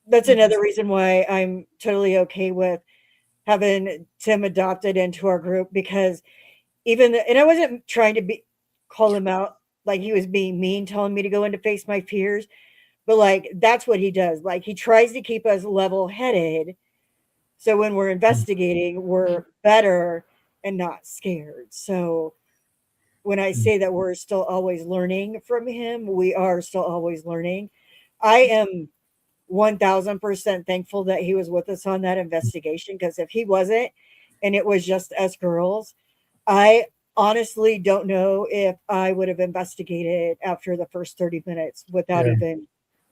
that's Mhm. another reason why I'm totally okay with having Tim adopted into our group because and I wasn't trying to call him out like he was being mean, telling me to go in to face my fears, but like that's what he does. Like he tries to keep us level headed. So when we're investigating, we're better and not scared. So when I Mm. say that we're still always learning from him, we are still always learning. I am 1000% thankful that he was with us on that investigation because if he wasn't and it was just us girls, I honestly don't know if I would have investigated after the first 30 minutes without Yeah, even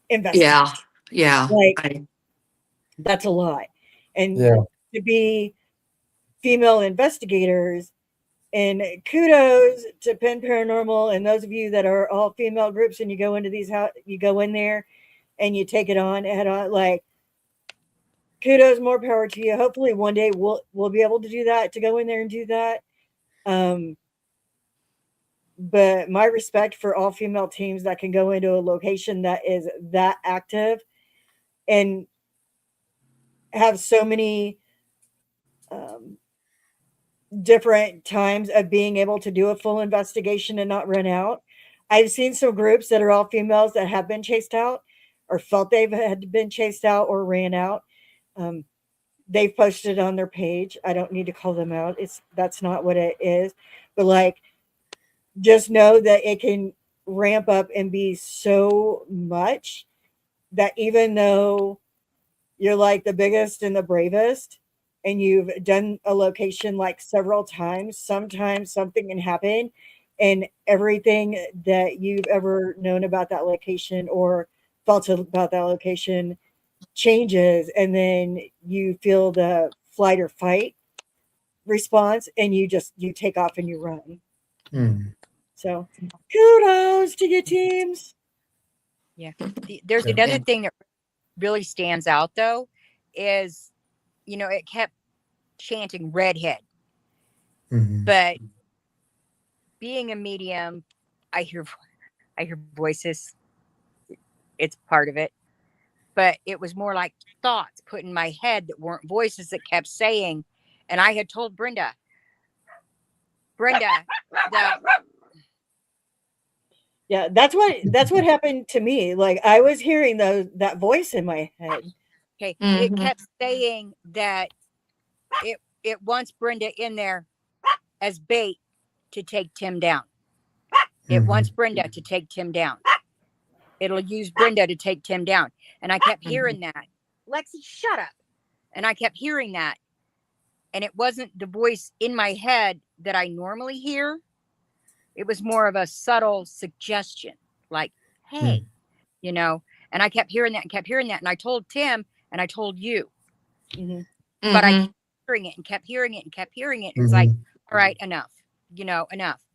investigating. Yeah. Yeah. Like, that's a lot. And yeah, to be female investigators, and kudos to Penn Paranormal and those of you that are all female groups and you go into you go in there and you take it on head on. Like, kudos, more power to you. Hopefully one day we'll be able to do that, to go in there and do that. Um, but my respect for all female teams that can go into a location that is that active and have so many um, different times of being able to do a full investigation and not run out. I've seen some groups that are all females that have been chased out or felt they've had been chased out or ran out. Um, they've posted on their page. I don't need to call them out. That's not what it is. But like, just know that it can ramp up and be so much that even though you're like the biggest and the bravest and you've done a location like several times, sometimes something can happen and everything that you've ever known about that location or felt about that location changes, and then you feel the flight or fight response and you take off and you run. mm, So kudos to your teams. Yeah. There's yeah, another And thing that really stands out though, is it kept chanting redhead, mhm, but being a medium, I hear I hear voices. It's part of it, but it was more like thoughts put in my head that weren't voices that kept saying. And I had told Brenda, that Yeah, that's what happened to me. Like I was hearing that voice in my head. okay, it mhm. kept saying that it wants Brenda in there as bait to take Tim down. It wants mhm, Brenda to take Tim down. It'll use Brenda to take Tim down. And I kept Mhm. hearing that. Lexi, shut up. And I kept hearing that. And it wasn't the voice in my head that I normally hear. It was more of a subtle suggestion, like, hey, you know, and I kept hearing that and kept hearing that. And I told Tim and I told you, Mhm. but I Mhm. kept hearing it and kept hearing it and kept hearing it. It's like, all right, enough, enough.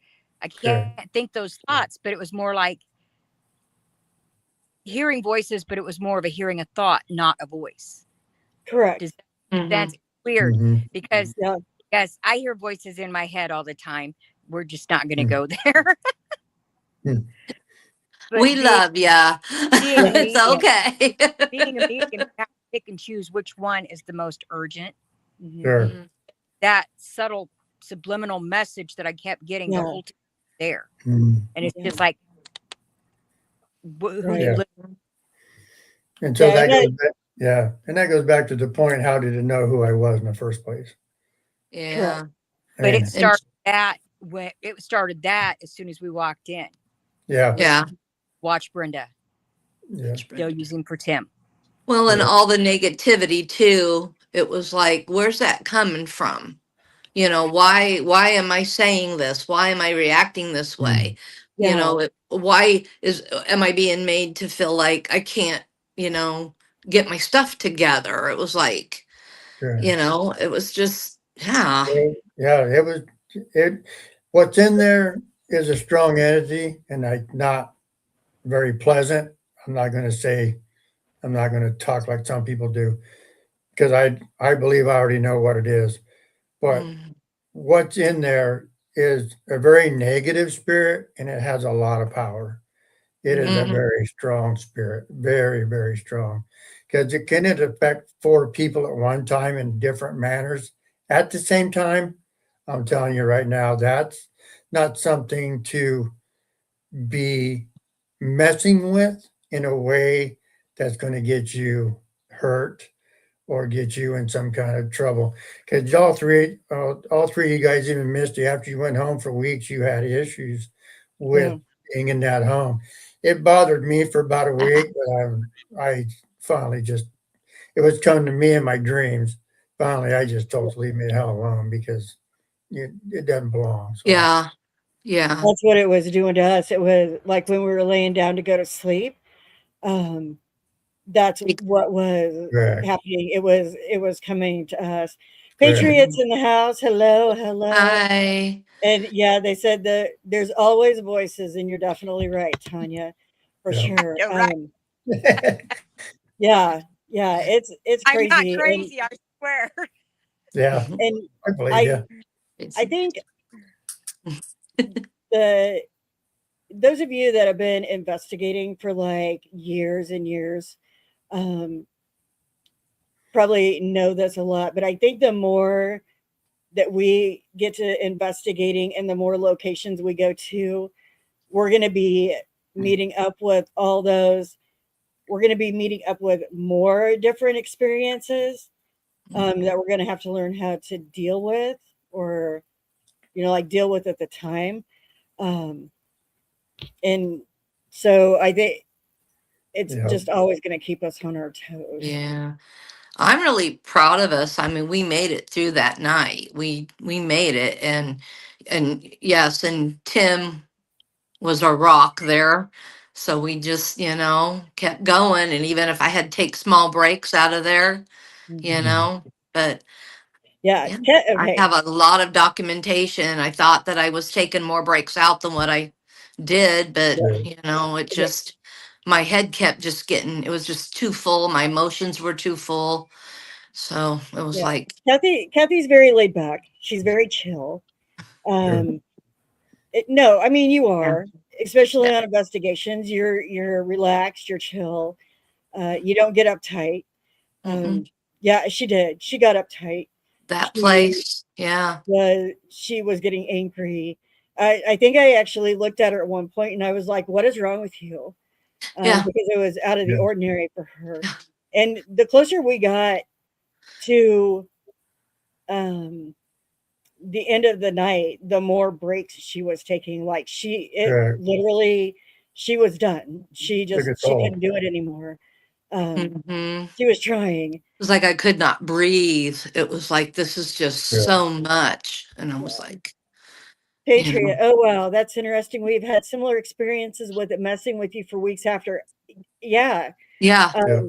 I Sure. can't think those thoughts, but it was more like hearing voices, but it was more of a hearing a thought, not a voice. Correct. Does that make sense? Mhm. Weird Mhm. because, Yeah. yes, I hear voices in my head all the time. We're just not going to Mm. go there. Mm. But We love ya. being a It's medium, okay. being a medium, you have to pick and choose which one is the most urgent. Mhm. Sure. Mhm. That subtle subliminal message that I kept getting the Yeah. whole time there. Mm. And it's Yeah. just like, who's Right. Yeah. listening? And so Yeah. that And goes that, back, yeah. And that goes back to the point, how did it know who I was in the first place? correct. Yeah. I But it mean, And started that as soon as we walked in. yeah. yeah. Watch Brenda, Yeah. still using for Tim. Well, and Yeah. all the negativity too. It was like, where's that coming from? Why am I saying this? Why am I reacting this Mm. way? Yeah. Why am I being made to feel like I can't, get my stuff together? It was like, Sure. it was just, yeah. Yeah. It was, it, what's in there is a strong entity and not very pleasant. I'm not going to say, I'm not going to talk like some people do because I believe I already know what it is. But Mm, what's in there is a very negative spirit and it has a lot of power. It is a mhm, very strong spirit, very, very strong. Because it affect four people at one time in different manners at the same time? I'm telling you right now, that's not something to be messing with in a way that's going to get you hurt or get you in some kind of trouble. Because all three of you guys, even Misty, after you went home for weeks, you had issues with Yeah. being in that home. It bothered me for about a week, but I finally just, it was coming to me in my dreams. Finally, I just told to leave me the hell alone because it doesn't belong. So, yeah. Yeah. That's what it was doing to us. It was like when we were laying down to go to sleep. Um, that's what was correct, happening. It was coming to us. correct. Patriots in the house. Hello, hello. Hi. And yeah, they said that there's always voices, and you're definitely right, Tanya, for Yeah. sure. You're right. Yeah, yeah, it's I'm not crazy, crazy, I swear. Yeah, and I believe I you. It's I think the those of you that have been investigating for like years and years, um, probably know this a lot. But I think the more that we get to investigating and the more locations we go to, we're going to be meeting up with all those. We're going to be meeting up with more different experiences that we're going to have to learn how to deal with, or like deal with at the time. Um, and so I think it's Yeah. just always going to keep us on our toes. yeah. I'm really proud of us. I mean, we made it through that night. We made it, and yes, and Tim was our rock there. So we just, kept going. And even if I had to take small breaks out of there, Mhm. but Yeah. yeah, I Okay. have a lot of documentation. I thought that I was taking more breaks out than what I did, but Yeah. it Okay. just, my head kept just getting, it was just too full. My emotions were too full. So it was Yeah. like, Kathy's very laid back. She's very chill. Sure. Um, no, I mean you yeah, are, especially yeah. on investigations. You're relaxed. You're chill. You don't get uptight. Mm-mm. Yeah, she did. She got uptight. That She place. Yeah. she was getting angry. I think I actually looked at her at one point and I was like, "What is wrong with you?" Yeah. Because it was out of the Yeah. ordinary for her. And the closer we got to um, the end of the night, the more breaks she was taking. Like it Correct. literally, she was done. Took its She toll. couldn't do it anymore. Um, It she was trying. was like I could not breathe. It was like, this is just Yeah. so much. And I was Yeah. like, Patriot. Oh wow, that's interesting. We've had similar experiences with it messing with you for weeks after. Yeah, Yeah. Yeah.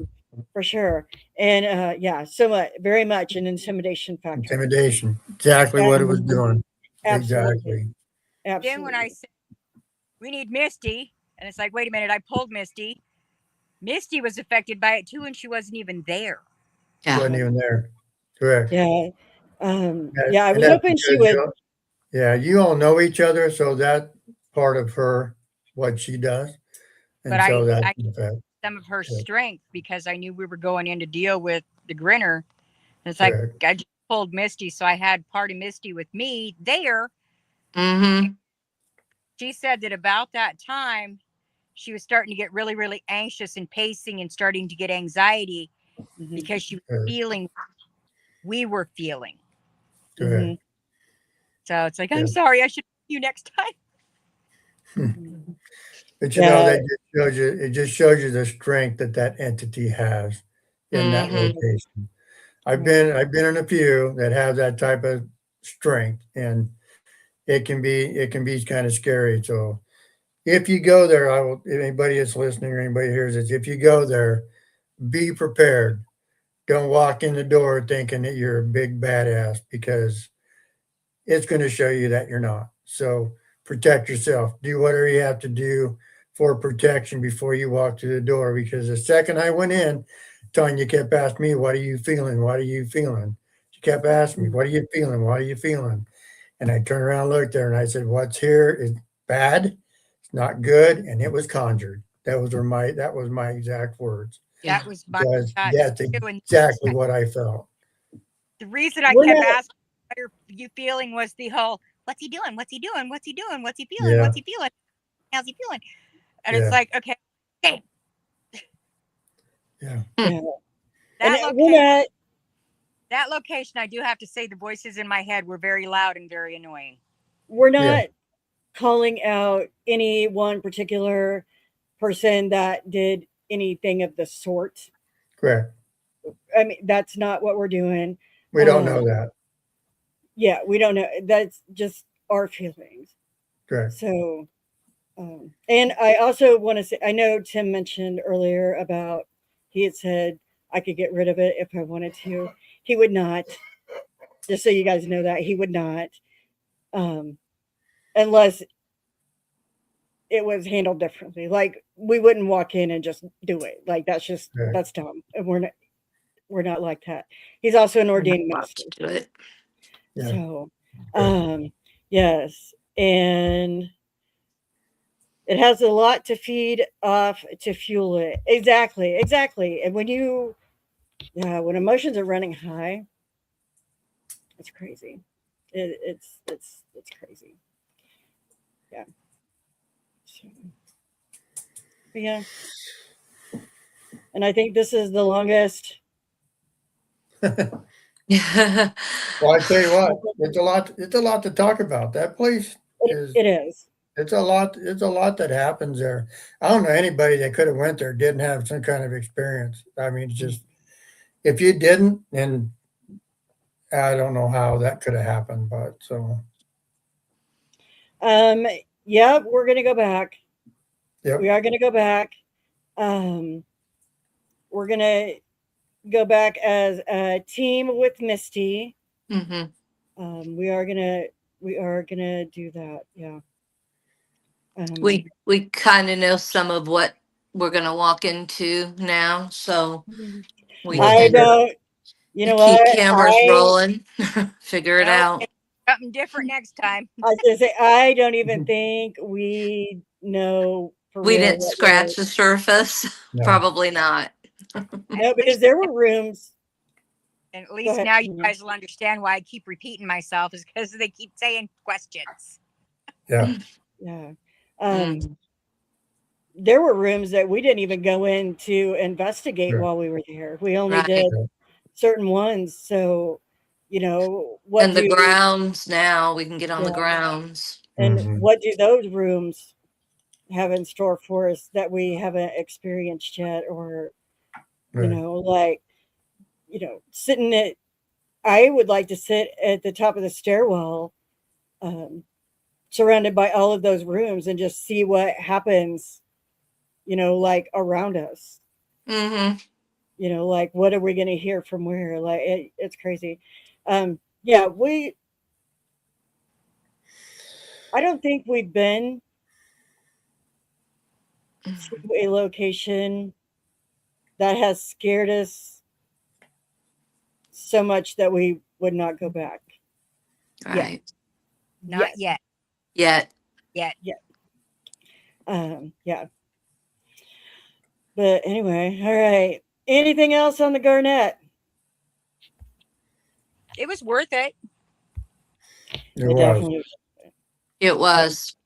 for sure. And yeah, so much, very much an intimidation factor. Intimidation. Exactly what it was doing. Absolutely. Exactly. Then when I Absolutely. said we need Misty, and it's like, wait a minute, I pulled Misty. Misty was affected by it too, and she wasn't even there. Yeah. Wasn't even there. Correct. Yeah. Yeah, I And was that's hoping she because would. yeah, you all know each other, so that part of her, what she does, But and so that's I the fact. some of her Yeah. strength because I knew we were going in to deal with the grinner. And it's like Correct. I just pulled Misty, so I had part of Misty with me there. Mm-hmm. She said that about that time she was starting to get really, really anxious and pacing and starting to get anxiety Mhm, because she was Correct. feeling we were feeling. Correct. mhm, So it's like, Yeah. I'm sorry, I should you next time. mhm. But you know, Yeah. that just shows you, it just shows you the strength that that entity has in that Mm-hmm. location. Right. I've been in a few that have that type of strength, and it can be kind of scary. So if you go there, I will, if anybody that's listening or anybody hears this, if you go there, be prepared. Don't walk in the door thinking that you're a big badass, because it's going to show you that you're not. So protect yourself. Do whatever you have to do for protection before you walk through the door. Because the second I went in, Tanya kept asking me, "What are you feeling? What are you feeling?" She kept asking me, "What are you feeling? What are you feeling?" And I turned around, looked there, and I said, "What's here is bad. It's not good, and it was conjured." That was my exact words, Yeah. That was my because thought that's too. And exactly what I felt. the reason I We're kept not. asking what are you feeling was the whole what's he doing? What's he doing? What's he doing? What's he feeling? Yeah, What's he feeling? How's he feeling? And it's yeah, like, okay, okay, yeah. Yeah. And that we're location not. that location, I do have to say the voices in my head were very loud and very annoying. We're Yeah, not calling out any one particular person that did anything of the sort. correct. I mean, that's not what we're doing. We don't know that. Yeah, we don't know. That's just our feelings. Correct. So, and I also want to say, I know Tim mentioned earlier about he had said I could get rid of it if I wanted to. He would not. Just so you guys know that he would not, um, unless it was handled differently. Like we wouldn't walk in and just do it. Like Correct. that's dumb. And we're not like that. He's also an We're not ordained allowed minister. to do it. Yeah. So, Correct. yes, and it has a lot to feed off to fuel it. Exactly, exactly. And yeah, when emotions are running high, it's crazy. It's crazy. Yeah. So, but yeah, and I think this is the longest. Yeah. Well, I tell you what, it's a lot. It's a lot to talk about. That place is. It is. It's a lot. It's a lot that happens there. I don't know anybody that could have went there didn't have some kind of experience. I mean, it's just if you didn't, then I don't know how that could have happened. But so, Um. Yeah, we're gonna go back. We yep. are gonna go back. Um. We're gonna go back as a team with Misty. Hmm. Um, we are gonna we are gonna do that. Yeah. Um, We kind of know some of what we're gonna walk into now, so we Yes, I we can did. don't. You know keep what? cameras rolling, figure it Nope, out. something different next time. I was gonna say I don't even think we know for We real didn't what we're. scratch the surface. No. Probably not. And No, at because least there were rooms. and at Go least ahead. now you guys will understand why I keep repeating myself is because they keep saying questions. Yeah. Yeah. Mm, There were rooms that we didn't even go in to investigate Correct. while we were there. We only right. did certain ones. So, what And the do grounds now, we can get on the yeah, grounds. and Hmm. what do those rooms have in store for us that we haven't experienced yet? Or, Right. like, sitting I would like to sit at the top of the stairwell, um, surrounded by all of those rooms and just see what happens, like around us. Mm-hmm. Like what are we going to hear from where? Like it's crazy. Yeah, I don't think we've been to a location that has scared us so much that we would not go back. Right. Not Yes. yet. Yet. Yeah. But anyway, all right. Anything else on the Garnett? It was worth it. It was. It was.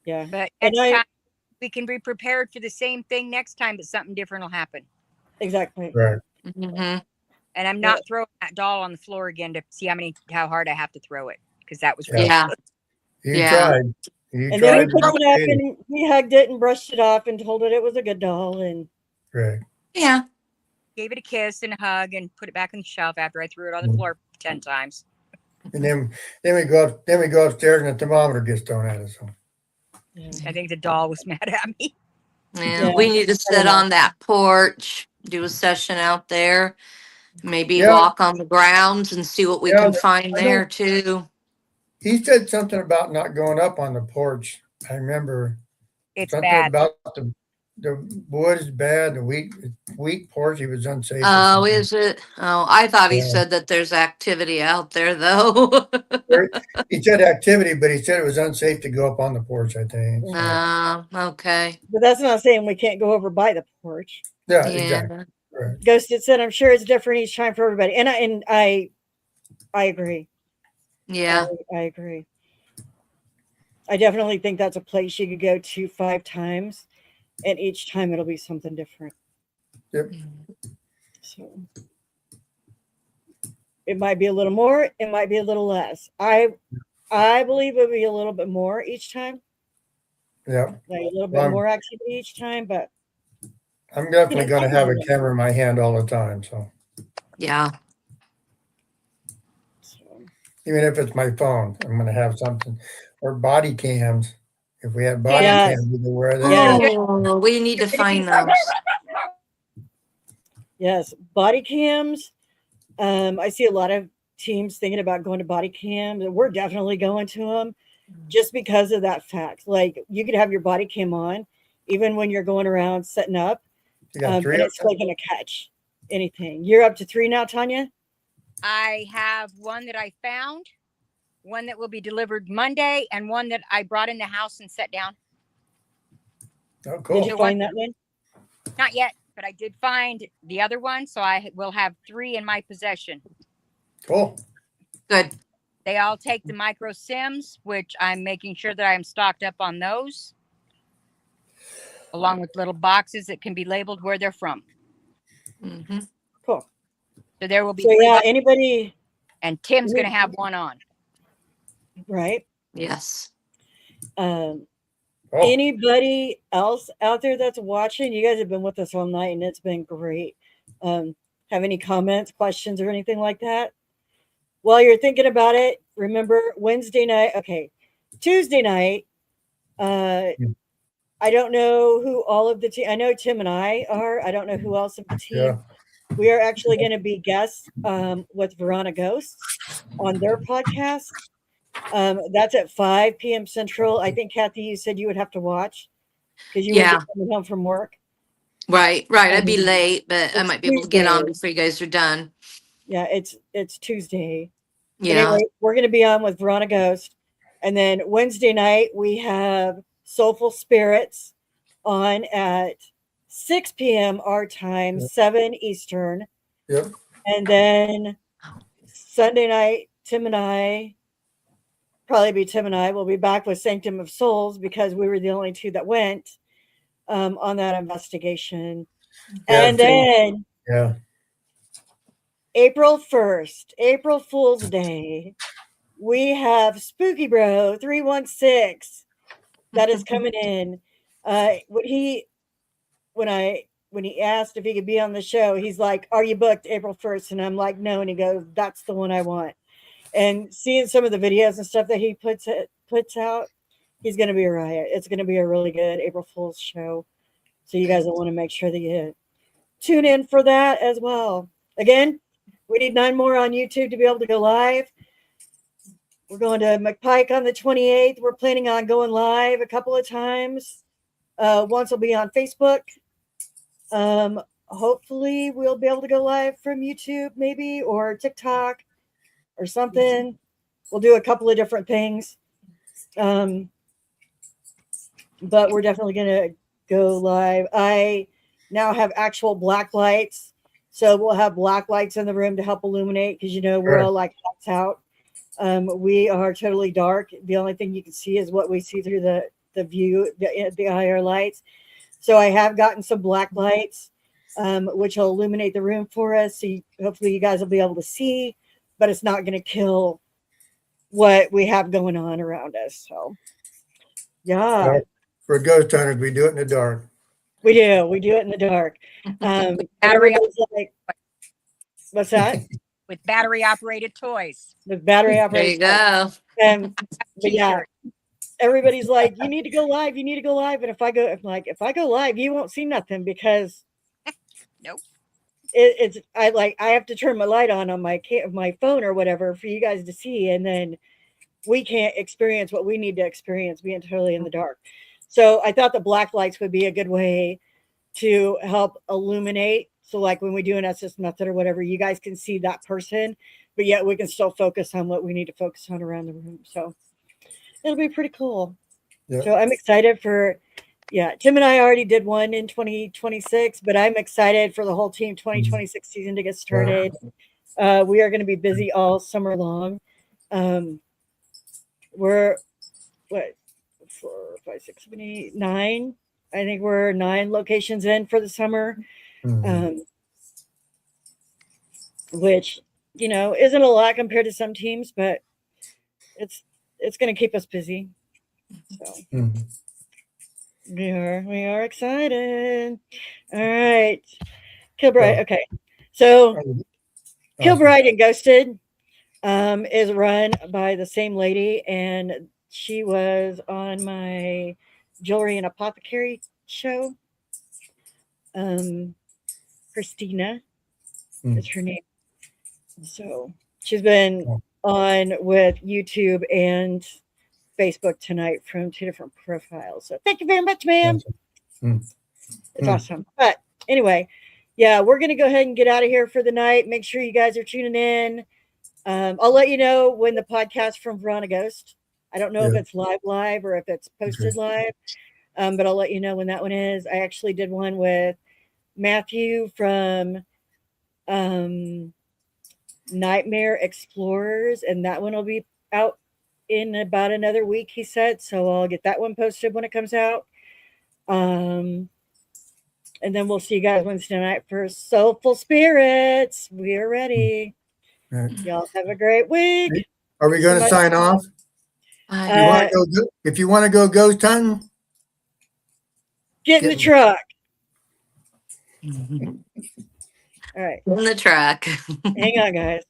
Yeah. But And next time we can be prepared for the same thing next time, but something different will happen. Exactly. Right. Mm-hmm. And I'm not throwing that doll on the floor again to see how hard I have to throw it, because that was Yeah. You Yeah. tried. You And tried. then we picked it up and we hugged it and brushed it off and told it it was a good doll and Right. Yeah. gave it a kiss and a hug and put it back on the shelf after I threw it on the floor 10 times. And then we go upstairs and the thermometer gets thrown at us. So. I think the doll was mad at me. Yeah. We need to sit on that porch, do a session out there, maybe walk on the grounds and see what we can find there too. He said something about not going up on the porch. I remember It's something bad. about the wood is bad, the weak porch, he was unsafe. Oh, is it? Oh, I thought he said that there's activity out there though. He said activity, but he said it was unsafe to go up on the porch, I think. So. Okay. But that's not saying we can't go over by the porch. Yeah, exactly. Right. Ghosted said, I'm sure it's different each time for everybody. And I agree. Yeah. I agree. I definitely think that's a place you could go to 5 times, and each time it'll be something different. Yep. So it might be a little more, it might be a little less. I believe it'll be a little bit more each time. Yeah. Like a little bit more activity each time, but I'm definitely going to have a camera in my hand all the time. So yeah. Even if it's my phone, I'm going to have something, or body cams. If we have body cams, we can wear them. Oh, we need to find those. Yes, body cams. I see a lot of teams thinking about going to body cams, and we're definitely going to them just because of that fact. Like you could have your body cam on even when you're going around setting up, and it's still going to catch anything. You're up to 3 now, Tanya? I have one that I found, one that will be delivered Monday, and one that I brought in the house and set down. Oh, cool. Did you find that one? Not yet, but I did find the other one, so I will have 3 in my possession. Cool. Good. They all take the micro SIMs, which I'm making sure that I am stocked up on those, along with little boxes that can be labeled where they're from. Mm-hmm. Cool. So there will be. So yeah, anybody. And Tim's going to have one on. Right. Yes. Anybody else out there that's watching? You guys have been with us all night, and it's been great. Have any comments, questions, or anything like that? While you're thinking about it, remember Wednesday night. Okay, Tuesday night. I don't know who all of the team. I know Tim and I are. I don't know who else of the team. Yeah. We are actually going to be guests with Verona Ghosts on their podcast. That's at 5 p.m. Central. I think, Kathy, you said you would have to watch because you were just coming home from work. Right. I'd be late, but I might be able to get on before you guys are done. Yeah, it's Tuesday. Yeah. But anyway, we're going to be on with Verona Ghost. And then Wednesday night, we have Soulful Spirits on at 6 p.m. our time, 7 Eastern. Yep. And then Sunday night, Tim and I will be back with Sanctum of Souls because we were the only 2 that went on that investigation. And then April 1st, April Fool's Day, we have Spooky Bro 316 that is coming in. When he asked if he could be on the show, he's like, "Are you booked April 1st?" And I'm like, "No." And he goes, "That's the one I want." And seeing some of the videos and stuff that he puts puts out, he's going to be a riot. It's going to be a really good April Fool's show. So you guys will want to make sure that you tune in for that as well. Again, we need 9 more on YouTube to be able to go live. We're going to McPike on the 28th. We're planning on going live a couple of times. Once will be on Facebook. Hopefully we'll be able to go live from YouTube maybe, or TikTok or something. We'll do a couple of different things. But we're definitely going to go live. I now have actual black lights. So we'll have black lights in the room to help illuminate, because, we're all like lights out. We are totally dark. The only thing you can see is what we see through the view, the IR lights. So I have gotten some black lights, which will illuminate the room for us. So hopefully you guys will be able to see, but it's not going to kill what we have going on around us. So, yeah. For ghost hunters, we do it in the dark. We do. We do it in the dark. Everybody's like, what's that? With battery operated toys. With battery There operated. you go. But yeah, everybody's like, you need to go live. You need to go live. And if I go live, you won't see nothing, because Nope. I have to turn my light on my phone or whatever for you guys to see, and then we can't experience what we need to experience being totally in the dark. So I thought the black lights would be a good way to help illuminate. So like when we do an SS method or whatever, you guys can see that person, but yet we can still focus on what we need to focus on around the room. So it'll be pretty cool. Yeah. So I'm excited for, Tim and I already did one in 2026, but I'm excited for the whole team 2026 season to get started. We are going to be busy all summer long. We're 4, 5, 6, 7, 8, 9. I think we're 9 locations in for the summer, which isn't a lot compared to some teams, but it's going to keep us busy. So we are excited. All right, Kilbride. Okay, so Kilbride and Ghosted is run by the same lady, and she was on my Jewelry and Apothecary show. Christina is her name. So she's been on with YouTube and Facebook tonight from 2 different profiles. So thank you very much, ma'am. It's awesome. But anyway, we're going to go ahead and get out of here for the night. Make sure you guys are tuning in. I'll let you know when the podcast from Verona Ghost. I don't know if it's live or if it's posted live, but I'll let you know when that one is. I actually did one with Matthew from Nightmare Explorers, and that one will be out in about another week, he said. So I'll get that one posted when it comes out. And then we'll see you guys Wednesday night for Soulful Spirits. We are ready. Y'all have a great week. Are we going to sign off? If you want to go ghost hunting, get in the truck. All right. In the truck. Hang on, guys.